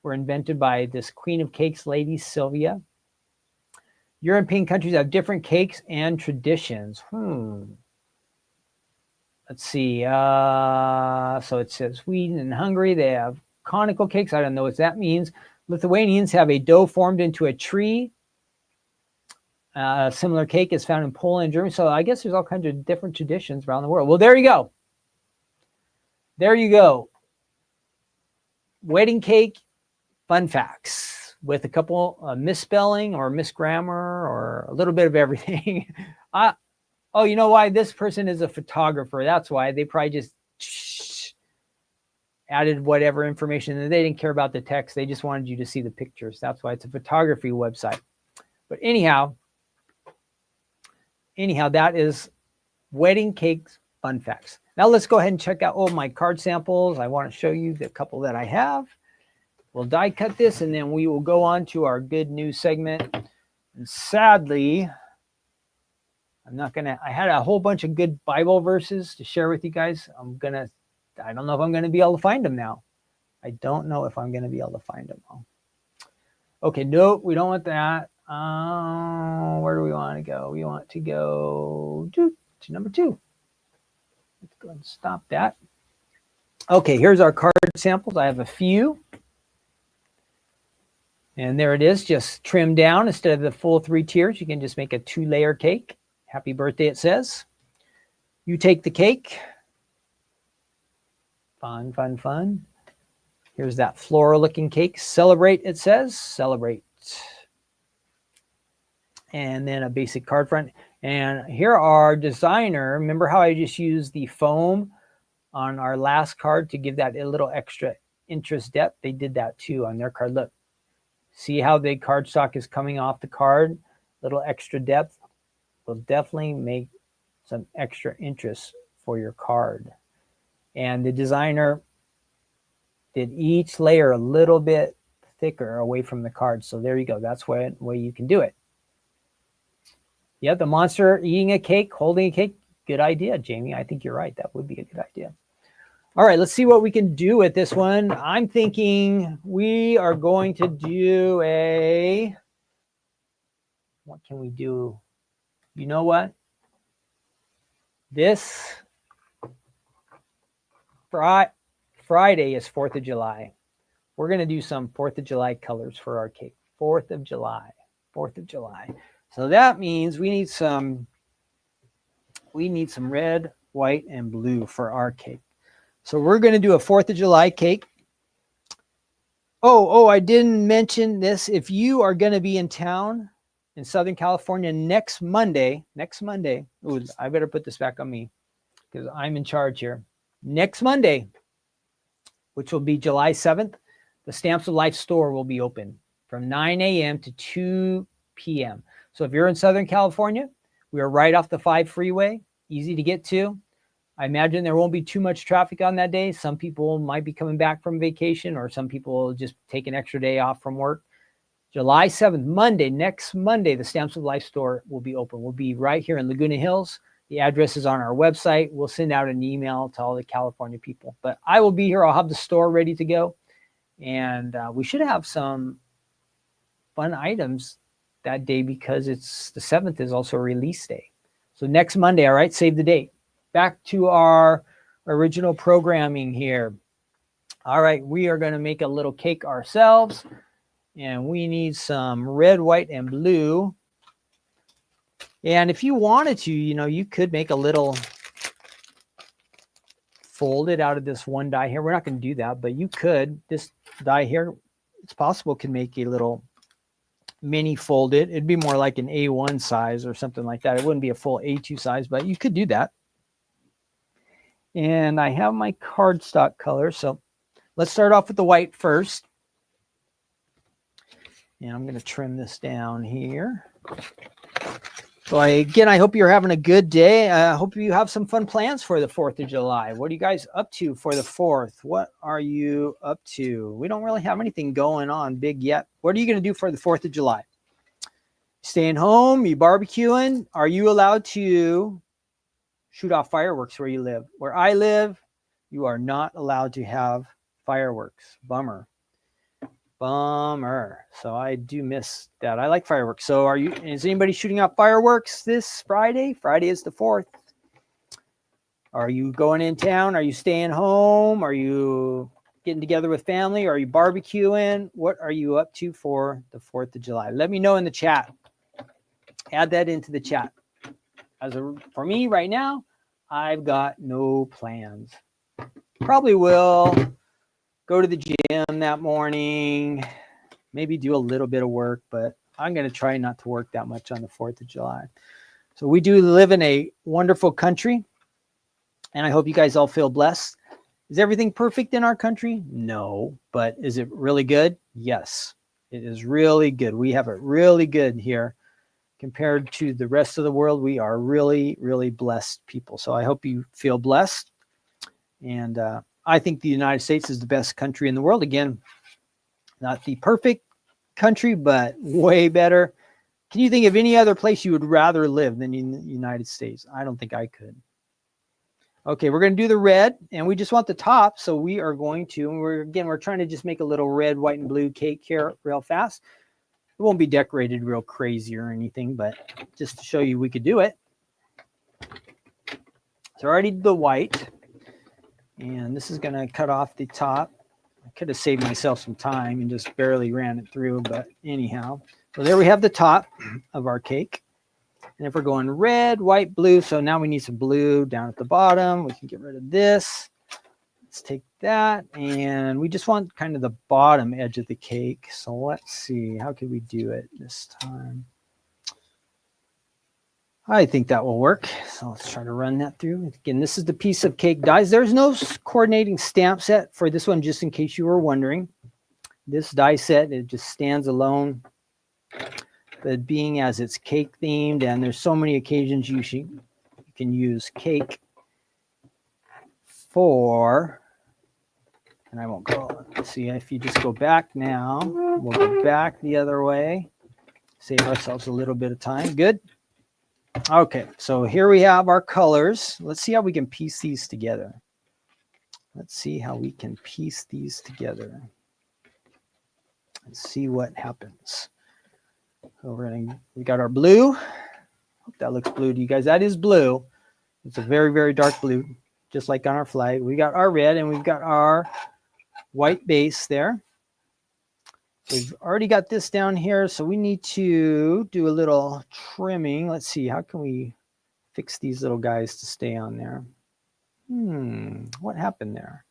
were invented by this queen of cakes, Lady Sylvia. European countries have different cakes and traditions. Let's see. So it says Sweden and Hungary, they have conical cakes. I don't know what that means. Lithuanians have a dough formed into a tree. Similar cake is found in Poland and Germany. So I guess there's all kinds of different traditions around the world. Well, there you go. There you go. Wedding cake fun facts with a couple misspelling or misgrammar or a little bit of everything. Oh, you know why? This person is a photographer. That's why. They probably just added whatever information, and they didn't care about the text. They just wanted you to see the pictures. That's why it's a photography website. But anyhow, that is wedding cakes fun facts. Now let's go ahead and check out all my card samples. I want to show you the couple that I have. We'll die cut this, and then we will go on to our good news segment. And sadly, I had a whole bunch of good Bible verses to share with you guys. I don't know if I'm going to be able to find them now. I don't know if I'm going to be able to find them. Okay, nope, we don't want that. Where do we want to go? We want to go to number 2. Let's go ahead and stop that. Okay, here's our card samples. I have a few. And there it is, just trimmed down. Instead of the full 3 tiers, you can just make a 2-layer cake. Happy birthday, it says. You take the cake. Fun, fun, fun. Here's that floral-looking cake. Celebrate, it says. Celebrate. And then a basic card front. And here are designer. Remember how I just used the foam on our last card to give that a little extra interest depth? They did that too on their card. Look, see how the cardstock is coming off the card? Little extra depth will definitely make some extra interest for your card. And the designer did each layer a little bit thicker away from the card. So there you go. That's one way you can do it. Yeah, the monster eating a cake, holding a cake. Good idea, Jamie. I think you're right. That would be a good idea. All right, let's see what we can do with this one. I'm thinking we are going to do what can we do? You know what? This Friday is 4th of July. We're going to do some 4th of July colors for our cake. 4th of July. So that means we need some red, white, and blue for our cake. So we're going to do a 4th of July cake. Oh, I didn't mention this. If you are going to be in town in Southern California next Monday, ooh, I better put this back on me because I'm in charge here. Next Monday, which will be July 7th, the Stamps of Life store will be open from 9 a.m. to 2 p.m. So if you're in Southern California, we are right off the 5 freeway, easy to get to. I imagine there won't be too much traffic on that day. Some people might be coming back from vacation, or some people will just take an extra day off from work. July 7th, Monday, next Monday, the Stamps of Life store will be open. We'll be right here in Laguna Hills. The address is on our website. We'll send out an email to all the California people. But I will be here. I'll have the store ready to go. And we should have some fun items that day because it's the 7th is also a release day. So next Monday, all right, save the date. Back to our original programming here. All right, we are going to make a little cake ourselves. And we need some red, white, and blue. And if you wanted to, you could make a little folded out of this one die here. We're not going to do that, but you could. This die here, it's possible, can make a little mini folded. It'd be more like an A1 size or something like that. It wouldn't be a full A2 size, but you could do that. And I have my cardstock color. So let's start off with the white first. And I'm going to trim this down here. So again, I hope you're having a good day. I hope you have some fun plans for the 4th of July. What are you guys up to for the 4th? What are you up to? We don't really have anything going on big yet. What are you going to do for the 4th of July? Staying home? You barbecuing? Are you allowed to shoot off fireworks where you live? Where I live, you are not allowed to have fireworks. Bummer. So I do miss that. I like fireworks. So is anybody shooting off fireworks this Friday? Friday is the 4th. Are you going in town? Are you staying home? Are you getting together with family? Are you barbecuing? What are you up to for the 4th of July? Let me know in the chat. Add that into the chat. For me right now, I've got no plans. Probably will go to the gym that morning, maybe do a little bit of work, but I'm going to try not to work that much on the 4th of July. So we do live in a wonderful country, and I hope you guys all feel blessed. Is everything perfect in our country? No, but is it really good? Yes, it is really good. We have it really good here. Compared to the rest of the world, we are really, really blessed people. So I hope you feel blessed. And I think the United States is the best country in the world. Again, not the perfect country, but way better. Can you think of any other place you would rather live than in the United States? I don't think I could. Okay, we're going to do the red, and we just want the top. So we are going to, and we're trying to just make a little red, white, and blue cake here real fast. It won't be decorated real crazy or anything, but just to show you we could do it. So already the white, and this is going to cut off the top. I could have saved myself some time and just barely ran it through, but anyhow. So there we have the top of our cake. And if we're going red, white, blue, so now we need some blue down at the bottom. We can get rid of this. Let's take that, and we just want kind of the bottom edge of the cake. So let's see, how could we do it this time? I think that will work. So let's try to run that through. Again, this is the piece of cake dies. There's no coordinating stamp set for this one, just in case you were wondering. This die set, it just stands alone. But being as it's cake themed, and there's so many occasions you can use cake for. And I won't go. Let's see, if you just go back now, we'll go back the other way. Save ourselves a little bit of time. Good. Okay, so here we have our colors. Let's see how we can piece these together. Let's see what happens. So we got our blue. Hope that looks blue to you guys. That is blue. It's a very, very dark blue, just like on our flag. We got our red, and we've got our white base there. So we've already got this down here, so we need to do a little trimming. Let's see, how can we fix these little guys to stay on there? What happened there?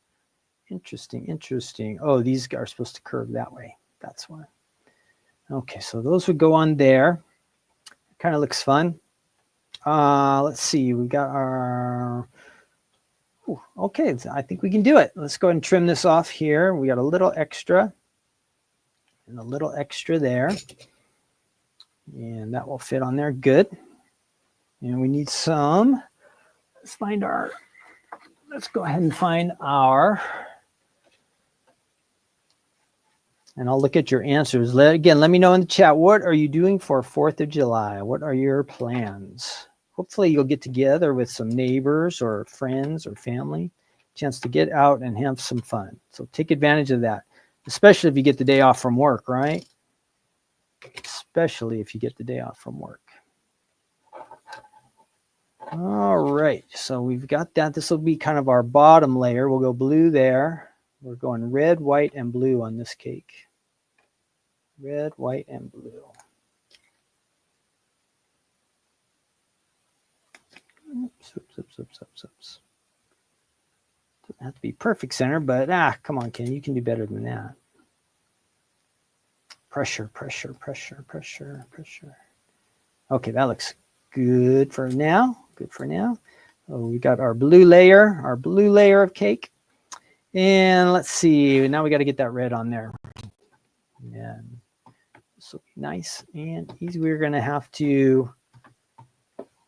Interesting. Oh, these are supposed to curve that way. That's why. Okay, so those would go on there. Kind of looks fun. Let's see. We got our... okay, I think we can do it. Let's go ahead and trim this off here. We got a little extra and a little extra there. And that will fit on there. Good. And we need some. Let's go ahead and find our... and I'll look at your answers. Again, let me know in the chat. What are you doing for 4th of July? What are your plans? Hopefully you'll get together with some neighbors or friends or family. Chance to get out and have some fun. So take advantage of that, especially if you get the day off from work, right? Especially if you get the day off from work. All right, so we've got that. This will be kind of our bottom layer. We'll go blue there. We're going red, white, and blue on this cake. Red, white, and blue. Oops. Doesn't have to be perfect center, but come on, Ken, you can do better than that. Pressure. Okay, that looks good for now. Oh, we got our blue layer of cake. And let's see, now we got to get that red on there. And this will be nice and easy. We're going to have to,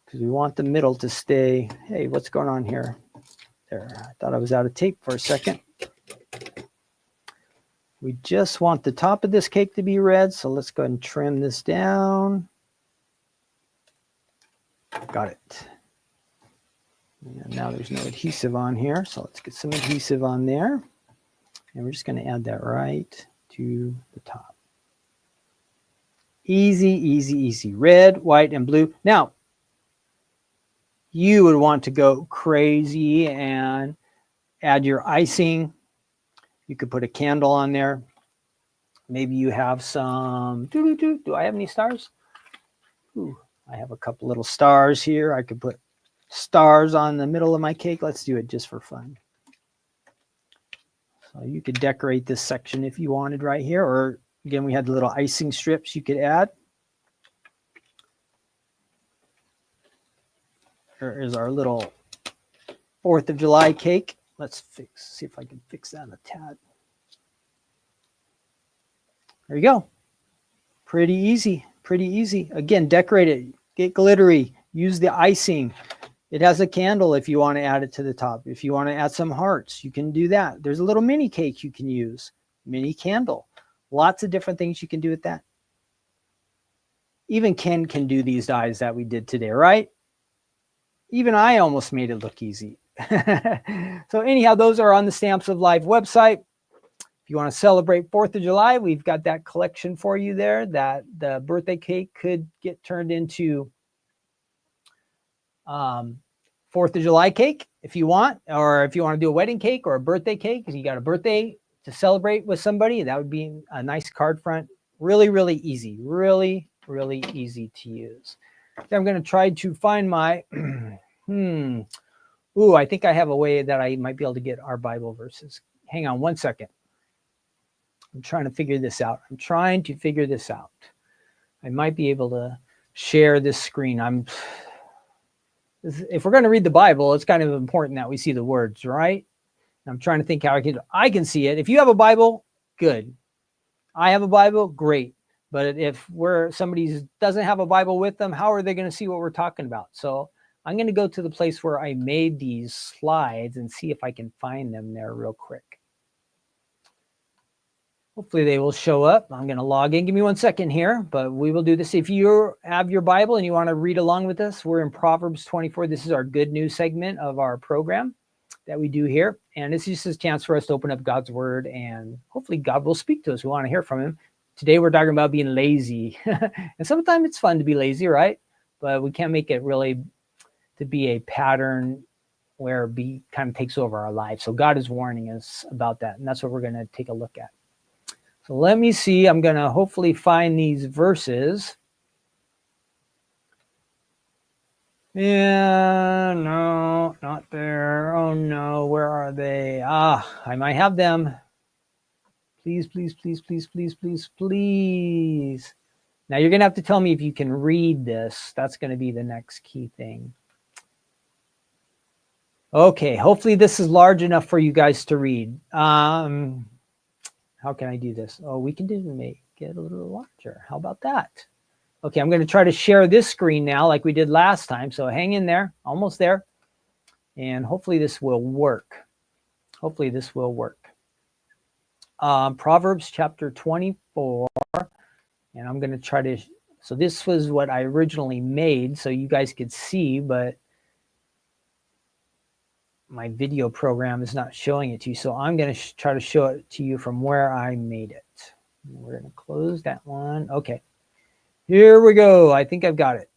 because we want the middle to stay. Hey, what's going on here? There, I thought I was out of tape for a second. We just want the top of this cake to be red, so let's go ahead and trim this down. Got it. And now there's no adhesive on here, so let's get some adhesive on there. And we're just going to add that right to the top. Easy. Red, white, and blue. Now, you would want to go crazy and add your icing. You could put a candle on there. Maybe you have some... Do I have any stars? Ooh, I have a couple little stars here. I could put stars on the middle of my cake. Let's do it just for fun. So you could decorate this section if you wanted right here. Or again, we had the little icing strips you could add. Here is our little 4th of July cake. Let's see if I can fix that a tad. There you go. Pretty easy. Again, decorate it. Get glittery. Use the icing. It has a candle if you want to add it to the top. If you want to add some hearts, you can do that. There's a little mini cake you can use. Mini candle. Lots of different things you can do with that. Even Ken can do these dies that we did today, right? Even I almost made it look easy. So anyhow, those are on the Stamps of Life website. If you want to celebrate 4th of July, we've got that collection for you there, that the birthday cake could get turned into 4th of July cake if you want, or if you want to do a wedding cake or a birthday cake, because you got a birthday to celebrate with somebody, that would be a nice card front. Really easy. Really easy to use. Okay, I'm going to try to find my... Ooh, I think I have a way that I might be able to get our Bible verses. Hang on one second. I'm trying to figure this out. I might be able to share this screen. If we're going to read the Bible, it's kind of important that we see the words, right? I'm trying to think how I can see it. If you have a Bible, good. I have a Bible, great. But if somebody doesn't have a Bible with them, how are they going to see what we're talking about? So I'm going to go to the place where I made these slides and see if I can find them there real quick. Hopefully they will show up. I'm going to log in. Give me 1 second here, but we will do this. If you have your Bible and you want to read along with us, we're in Proverbs 24. This is our good news segment of our program that we do here. And this is just a chance for us to open up God's word, and hopefully God will speak to us. We want to hear from him. Today we're talking about being lazy. And sometimes it's fun to be lazy, right? But we can't make it really to be a pattern where it kind of takes over our life. So God is warning us about that. And that's what we're going to take a look at. So let me see. I'm going to hopefully find these verses. Yeah, no, not there. Oh no, where are they? I might have them. Please, please, please, please, please, please, please. Now you're going to have to tell me if you can read this. That's going to be the next key thing. Okay, hopefully this is large enough for you guys to read. How can I do this? Oh, we can make it a little larger. How about that? Okay, I'm going to try to share this screen now like we did last time. So hang in there, almost there. And hopefully this will work. Hopefully this will work. Proverbs chapter 24. And I'm going to try to, so this was what I originally made so you guys could see, but my video program is not showing it to you. So I'm going to try to show it to you from where I made it. We're going to close that one. Okay, here we go. I think I've got it.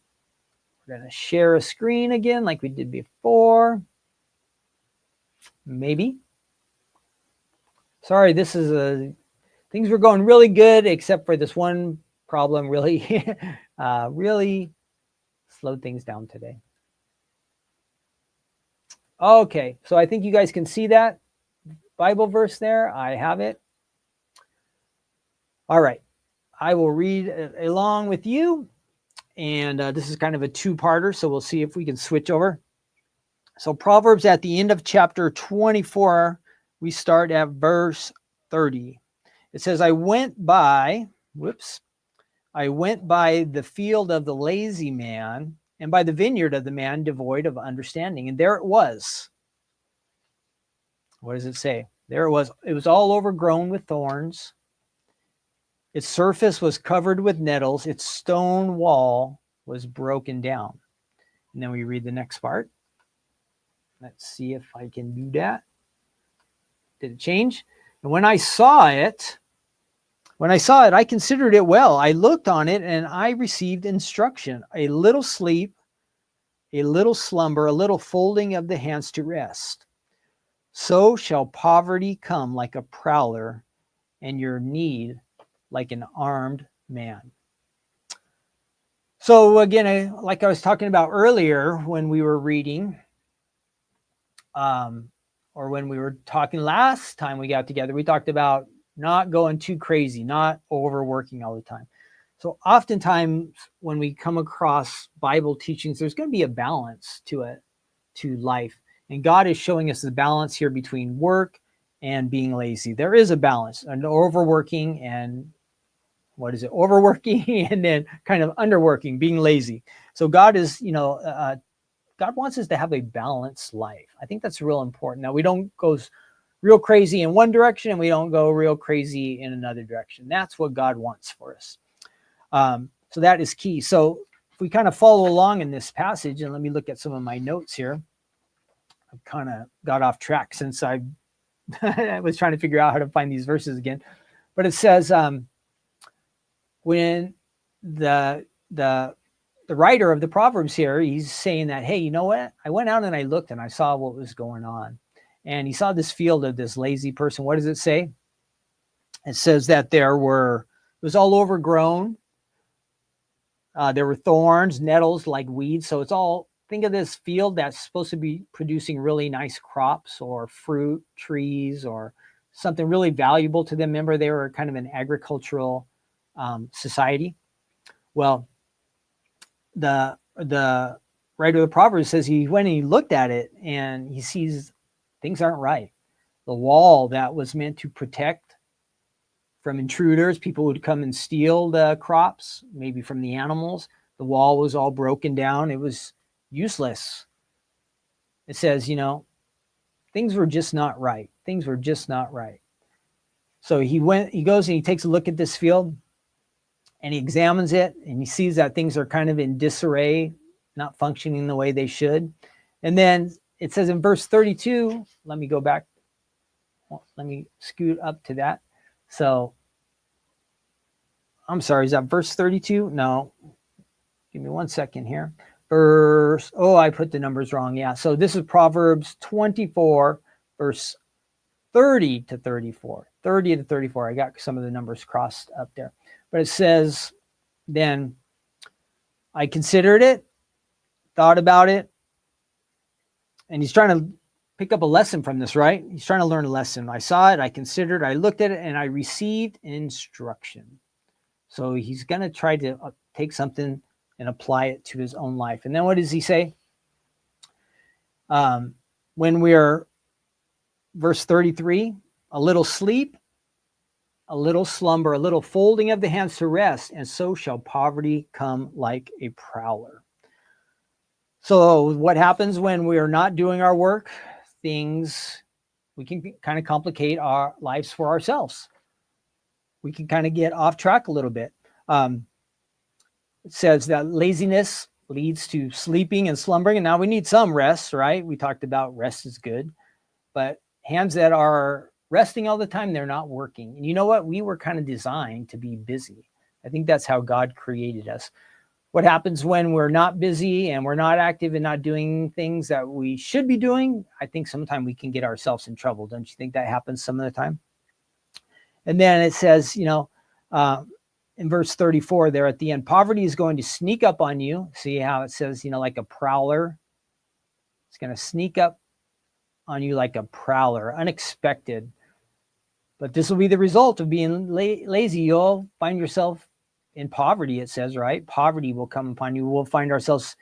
We're going to share a screen again like we did before. Maybe. Sorry, this is things were going really good except for this one problem really, really slowed things down today. Okay, so I think you guys can see that Bible verse there. I have it. All right, I will read along with you. And this is kind of a two-parter, so we'll see if we can switch over. So Proverbs at the end of chapter 24, we start at verse 30. It says, I went by the field of the lazy man and by the vineyard of the man devoid of understanding. And there it was. What does it say? There it was. It was all overgrown with thorns. Its surface was covered with nettles. Its stone wall was broken down. And then we read the next part. Let's see if I can do that. Did it change? And when I saw it, I considered it well. I looked on it and I received instruction. A little sleep, a little slumber, a little folding of the hands to rest. So shall poverty come like a prowler, and your need like an armed man. So again, like I was talking about earlier when we were reading, or when we were talking last time we got together, we talked about not going too crazy, not overworking all the time. So oftentimes when we come across Bible teachings, there's going to be a balance to it, to life. And God is showing us the balance here between work and being lazy. There is a balance, an overworking and overworking and then kind of underworking, being lazy. So God is, God wants us to have a balanced life. I think that's real important. Now we don't go real crazy in one direction and we don't go real crazy in another direction. That's what God wants for us. So that is key. So if we kind of follow along in this passage, and let me look at some of my notes here. I've kind of got off track since I was trying to figure out how to find these verses again. But it says, when the writer of the Proverbs here, he's saying that, hey, you know what? I went out and I looked and I saw what was going on. And he saw this field of this lazy person. What does it say? It says that it was all overgrown. There were thorns, nettles like weeds. So think of this field that's supposed to be producing really nice crops or fruit trees or something really valuable to them. Remember, they were kind of an agricultural society. Well, the writer of the Proverbs says he went and he looked at it and he sees things aren't right. The wall that was meant to protect from intruders, people would come and steal the crops, maybe from the animals. The wall was all broken down. It was useless. It says, things were just not right. Things were just not right. So he goes and he takes a look at this field and he examines it and he sees that things are kind of in disarray, not functioning the way they should. And then it says in verse 32, let me go back. Let me scoot up to that. So I'm sorry, is that verse 32? No, give me 1 second here. I put the numbers wrong. Yeah. So this is Proverbs 24, verse 30 to 34. 30 to 34. I got some of the numbers crossed up there. But it says, then I considered it thought about it, and he's trying to pick up a lesson from this, right? He's trying to learn a lesson. I saw it, I considered, I looked at it, and I received instruction. So he's going to try to take something and apply it to his own life. And then what does he say? When we are, verse 33, a little sleep, a little slumber, a little folding of the hands to rest, and so shall poverty come like a prowler. So what happens when we are not doing our work? We can kind of complicate our lives for ourselves. We can kind of get off track a little bit. It says that laziness leads to sleeping and slumbering, and now we need some rest, right? We talked about rest is good, but hands that are resting all the time, they're not working. And you know what? We were kind of designed to be busy. I think that's how God created us. What happens when we're not busy and we're not active and not doing things that we should be doing? I think sometimes we can get ourselves in trouble. Don't you think that happens some of the time? And then it says, in verse 34 there at the end, poverty is going to sneak up on you. See how it says, like a prowler. It's going to sneak up on you like a prowler, unexpected. But this will be the result of being lazy. You'll find yourself in poverty, it says, right? Poverty will come upon you. We'll find ourselves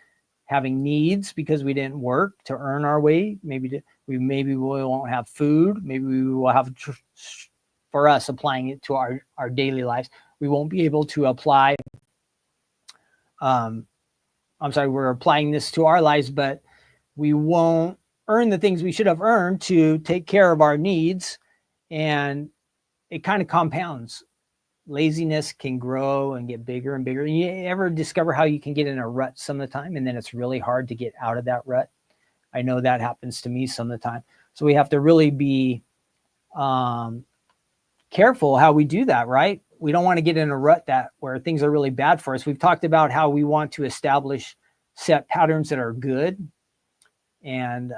having needs because we didn't work to earn our way. Maybe we won't have food. Maybe we will have, for us, applying it to our daily lives. We won't be able to apply. We're applying this to our lives, but we won't earn the things we should have earned to take care of our needs. And it kind of compounds. Laziness can grow and get bigger and bigger. You ever discover how you can get in a rut some of the time, and then it's really hard to get out of that rut? I know that happens to me some of the time. So we have to really be careful how we do that, right? We don't want to get in a rut where things are really bad for us. We've talked about how we want to establish set patterns that are good and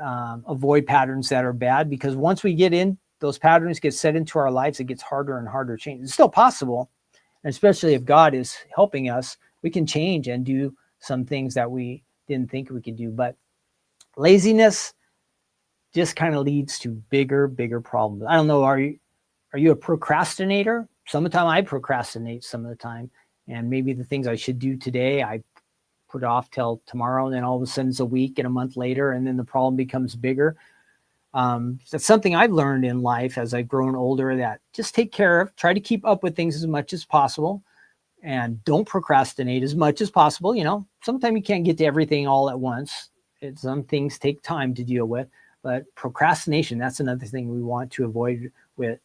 avoid patterns that are bad, because once we get in, those patterns get set into our lives, it gets harder and harder to change. It's still possible, and especially if God is helping us, we can change and do some things that we didn't think we could do. But laziness just kind of leads to bigger problems. I don't know, are you a procrastinator? Some of the time I procrastinate some of the time, and maybe the things I should do today, I put off till tomorrow, and then all of a sudden it's a week and a month later, and then the problem becomes bigger. That's something I've learned in life as I've grown older, that just take care of, try to keep up with things as much as possible, and don't procrastinate as much as possible. Sometimes you can't get to everything all at once. Some things take time to deal with, but procrastination, that's another thing we want to avoid with.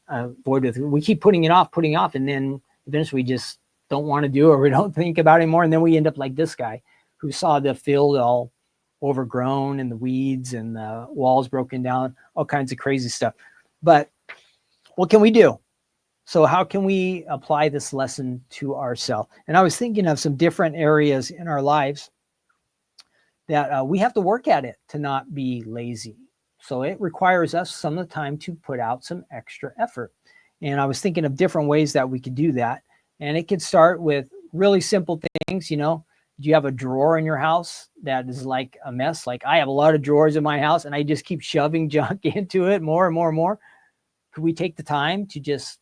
We keep putting it off, and then eventually we just don't want to do it, or we don't think about it anymore. And then we end up like this guy who saw the field all overgrown and the weeds and the walls broken down, all kinds of crazy stuff. But what can we do? So how can we apply this lesson to ourselves? And I was thinking of some different areas in our lives that we have to work at it to not be lazy. So it requires us some of the time to put out some extra effort. And I was thinking of different ways that we could do that. And it could start with really simple things. Do you have a drawer in your house that is like a mess? Like I have a lot of drawers in my house, and I just keep shoving junk into it more and more and more. Could we take the time to just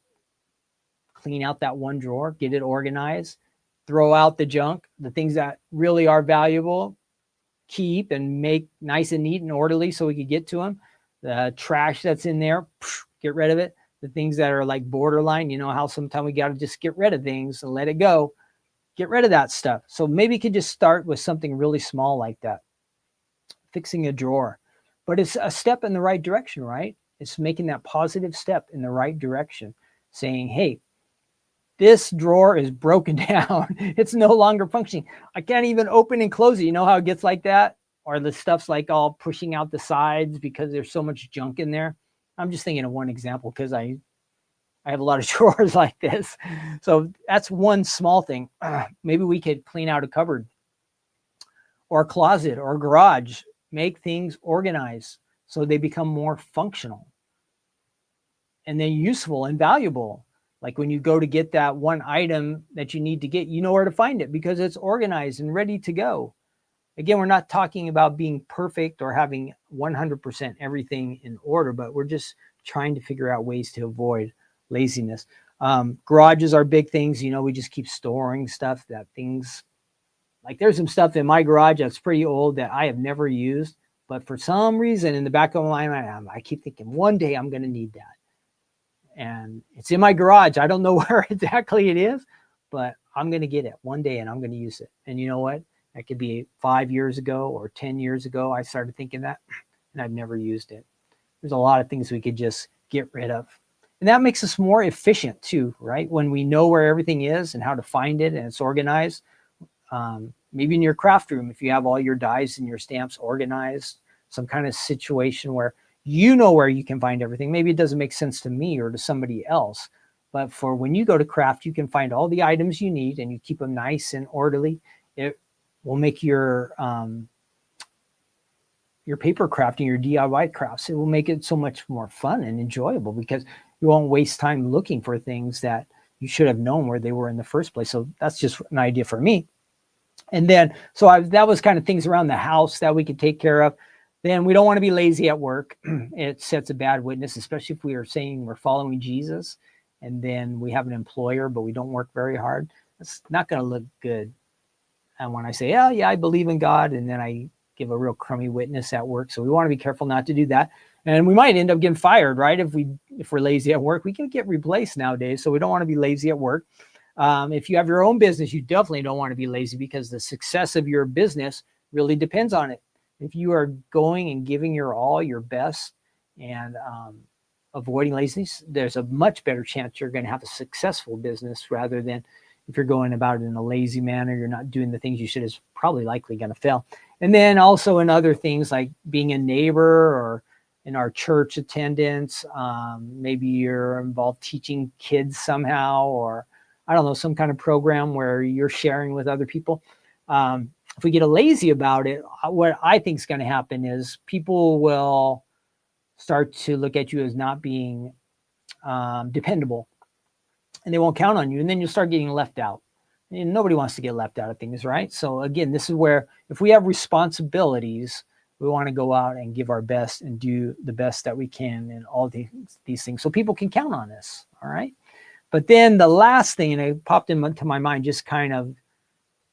clean out that one drawer, get it organized, throw out the junk, the things that really are valuable, keep and make nice and neat and orderly so we could get to them? The trash that's in there, get rid of it. The things that are like borderline, how sometimes we got to just get rid of things and let it go. Get rid of that stuff. So maybe you could just start with something really small like that, fixing a drawer. But it's a step in the right direction, right? It's making that positive step in the right direction, saying, hey, this drawer is broken down. It's no longer functioning. I can't even open and close it. You know how it gets like that? Or the stuff's like all pushing out the sides because there's so much junk in there. I'm just thinking of one example because I have a lot of drawers like this. So that's one small thing. Maybe we could clean out a cupboard or a closet or a garage, make things organized so they become more functional and then useful and valuable. Like when you go to get that one item that you need to get, you know where to find it because it's organized and ready to go. Again, we're not talking about being perfect or having 100% everything in order, but we're just trying to figure out ways to avoid laziness. Garages are big things. We just keep storing stuff that things like there's some stuff in my garage that's pretty old that I have never used, but for some reason in the back of my mind, I keep thinking one day I'm going to need that. And it's in my garage. I don't know where exactly it is, but I'm going to get it one day and I'm going to use it. And you know what? That could be 5 years ago or 10 years ago. I started thinking that and I've never used it. There's a lot of things we could just get rid of. And that makes us more efficient too, right? When we know where everything is and how to find it and it's organized. Maybe in your craft room, if you have all your dies and your stamps organized, some kind of situation where you know where you can find everything. Maybe it doesn't make sense to me or to somebody else, but for when you go to craft, you can find all the items you need and you keep them nice and orderly. It will make your paper crafting, your DIY crafts, it will make it so much more fun and enjoyable because you won't waste time looking for things that you should have known where they were in the first place. So that's just an idea for me. And then, that was kind of things around the house that we could take care of. Then we don't want to be lazy at work. It sets a bad witness, especially if we are saying we're following Jesus and then we have an employer, but we don't work very hard. It's not going to look good. And when I say, yeah, I believe in God, and then I give a real crummy witness at work. So we want to be careful not to do that. And we might end up getting fired, right? If we're lazy at work, we can get replaced nowadays. So we don't want to be lazy at work. If you have your own business, you definitely don't want to be lazy because the success of your business really depends on it. If you are going and giving your all, your best, and avoiding laziness, there's a much better chance you're going to have a successful business rather than if you're going about it in a lazy manner, you're not doing the things you should, is probably likely going to fail. And then also in other things like being a neighbor or in our church attendance, maybe you're involved teaching kids somehow, or I don't know, some kind of program where you're sharing with other people. If we get lazy about it, what I think is going to happen is people will start to look at you as not being dependable, and they won't count on you. And then you'll start getting left out. And nobody wants to get left out of things, right? So again, this is where if we have responsibilities, we want to go out and give our best and do the best that we can in all these things so people can count on us, all right? But then the last thing, and it popped into my mind just kind of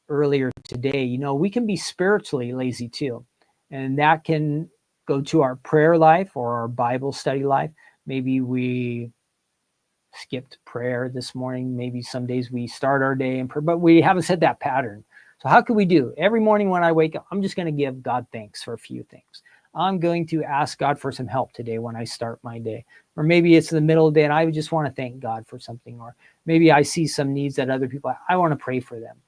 earlier today, we can be spiritually lazy too. And that can go to our prayer life or our Bible study life. Maybe we skipped prayer this morning. Maybe some days we start our day in prayer, but we haven't set that pattern. So how can we do? Every morning when I wake up, I'm just going to give God thanks for a few things. I'm going to ask God for some help today when I start my day. Or maybe it's in the middle of the day and I just want to thank God for something. Or maybe I see some needs that other people, I want to pray for them.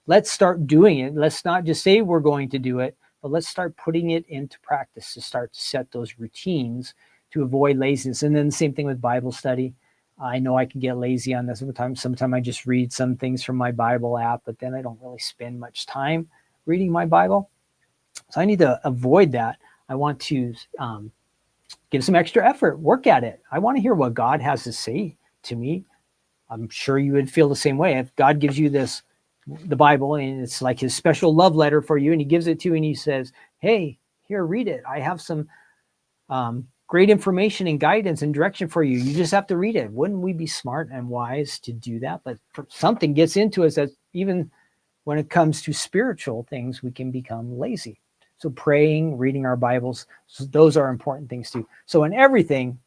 Let's start doing it. Let's not just say we're going to do it, but let's start putting it into practice to start to set those routines to avoid laziness. And then the same thing with Bible study. I know I can get lazy on this sometimes. Sometimes I just read some things from my Bible app, but then I don't really spend much time reading my Bible. So I need to avoid that. I want to give some extra effort, work at it. I want to hear what God has to say to me. I'm sure you would feel the same way. If God gives you the Bible, and it's like his special love letter for you, and he gives it to you and he says, hey, here, read it. I have some great information and guidance and direction for you. You just have to read it. Wouldn't we be smart and wise to do that? But something gets into us that even when it comes to spiritual things, we can become lazy. So praying, reading our Bibles, so those are important things too. So in everything,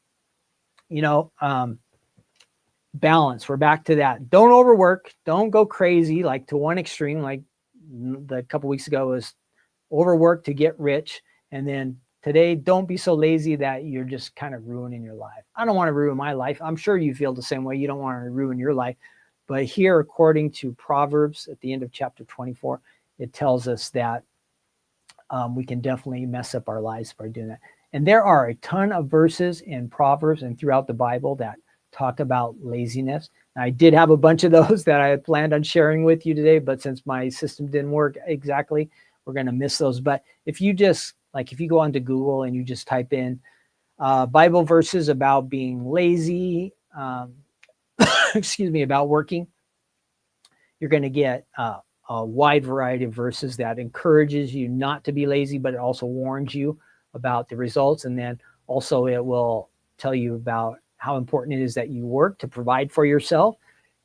balance. We're back to that. Don't overwork. Don't go crazy, like to one extreme, like the couple weeks ago was overwork to get rich. And then today, don't be so lazy that you're just kind of ruining your life. I don't want to ruin my life. I'm sure you feel the same way. You don't want to ruin your life. But here, according to Proverbs at the end of chapter 24, it tells us that we can definitely mess up our lives by doing that. And there are a ton of verses in Proverbs and throughout the Bible that talk about laziness. I did have a bunch of those that I had planned on sharing with you today, but since my system didn't work exactly, we're going to miss those. But if you go onto Google and you just type in Bible verses about being lazy, about working, you're going to get a wide variety of verses that encourages you not to be lazy, but it also warns you about the results. And then also it will tell you about how important it is that you work to provide for yourself,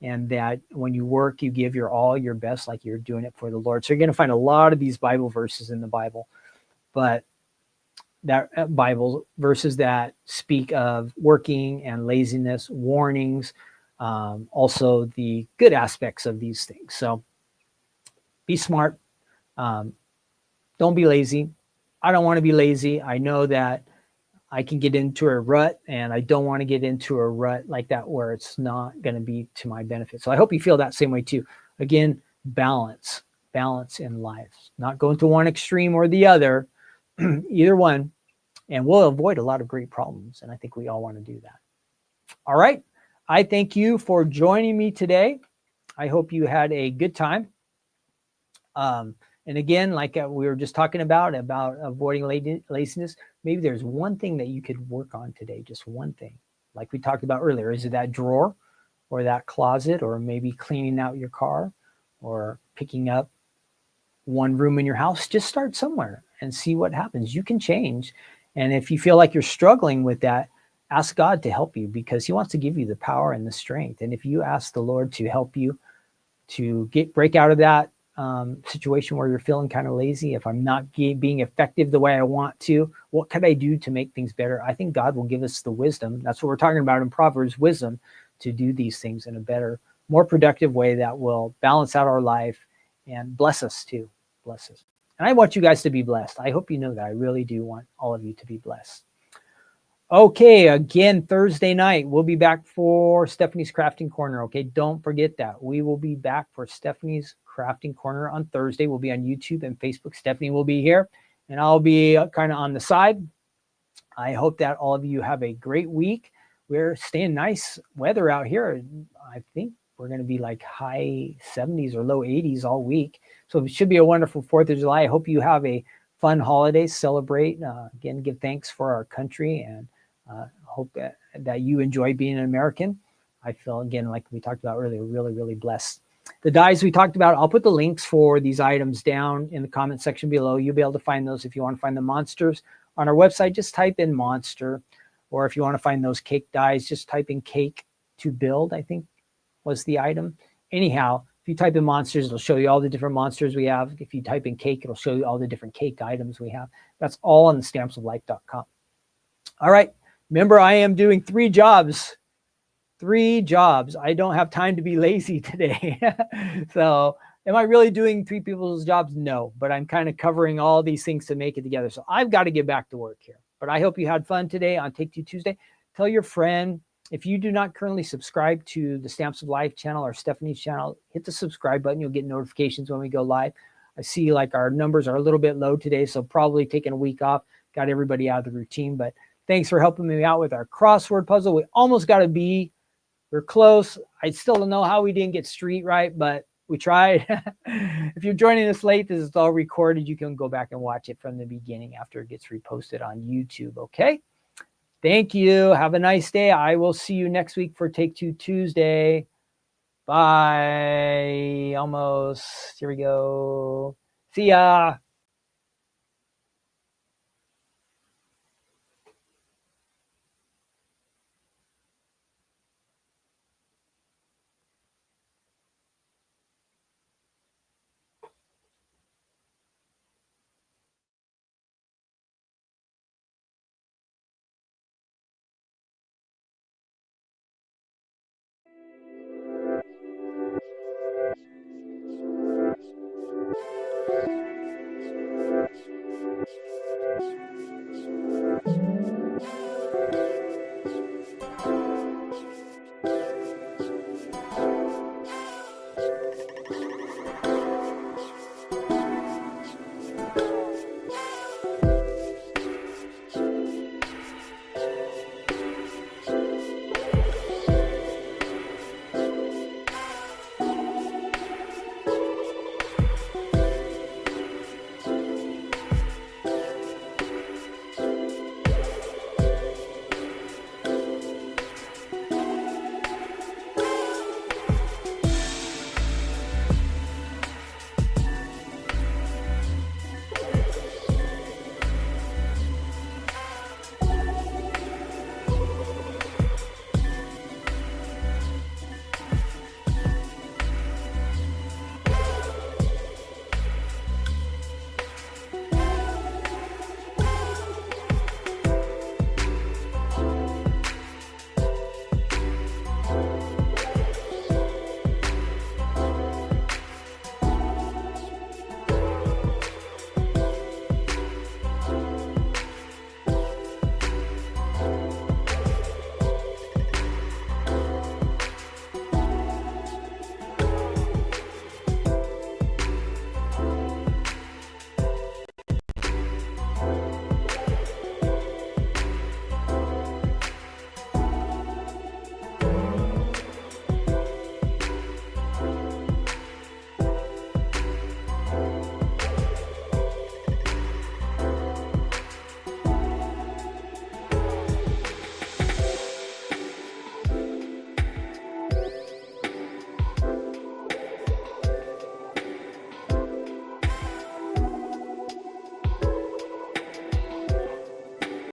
and that when you work, you give your all, your best, like you're doing it for the Lord. So you're going to find a lot of these Bible verses in the Bible, but that Bible verses that speak of working and laziness, warnings, also the good aspects of these things. So be smart. Don't be lazy. I don't want to be lazy. I know that I can get into a rut, and I don't want to get into a rut like that where it's not going to be to my benefit. So I hope you feel that same way too. Again, balance in life, not going to one extreme or the other, either one, and we'll avoid a lot of great problems. And I think we all want to do that. All right. I thank you for joining me today. I hope you had a good time. And again, like we were just talking about avoiding laziness, maybe there's one thing that you could work on today, just one thing. Like we talked about earlier, is it that drawer or that closet, or maybe cleaning out your car, or picking up one room in your house? Just start somewhere and see what happens. You can change. And if you feel like you're struggling with that, ask God to help you, because he wants to give you the power and the strength. And if you ask the Lord to help you to break out of that situation where you're feeling kind of lazy, if I'm not being effective the way I want to, what can I do to make things better? I think God will give us the wisdom. That's what we're talking about in Proverbs, wisdom to do these things in a better, more productive way that will balance out our life and bless us too. Bless us. And I want you guys to be blessed. I hope you know that. I really do want all of you to be blessed. Okay, again, Thursday night, we'll be back for Stephanie's Crafting Corner. Okay, don't forget that. We will be back for Stephanie's Crafting Corner on Thursday. We'll be on YouTube and Facebook. Stephanie will be here, and I'll be kind of on the side. I hope that all of you have a great week. We're staying nice weather out here. I think we're going to be like high 70s or low 80s all week. So it should be a wonderful 4th of July. I hope you have a fun holiday, celebrate. Again, give thanks for our country, and hope that you enjoy being an American. I feel, again, like we talked about earlier, really, really blessed. The dies we talked about, I'll put the links for these items down in the comment section below. You'll be able to find those if you want to find the monsters on our website. Just type in monster, or if you want to find those cake dies, just type in cake to build, I think was the item. Anyhow, if you type in monsters, it'll show you all the different monsters we have. If you type in cake, it'll show you all the different cake items we have. That's all on the stampsoflife.com. All right. Remember, I am doing 3 jobs. 3 jobs. I don't have time to be lazy today. So am I really doing 3 people's jobs? No, but I'm kind of covering all these things to make it together. So I've got to get back to work here. But I hope you had fun today on Take Two Tuesday. Tell your friend. If you do not currently subscribe to the Stamps of Life channel or Stephanie's channel, hit the subscribe button. You'll get notifications when we go live. I see like our numbers are a little bit low today, so probably taking a week off. Got everybody out of the routine, but thanks for helping me out with our crossword puzzle. We almost got a B. We're close. I still don't know how we didn't get street right, but we tried. If you're joining us late, this is all recorded. You can go back and watch it from the beginning after it gets reposted on YouTube, okay? Thank you. Have a nice day. I will see you next week for Take Two Tuesday. Bye. Almost. Here we go. See ya.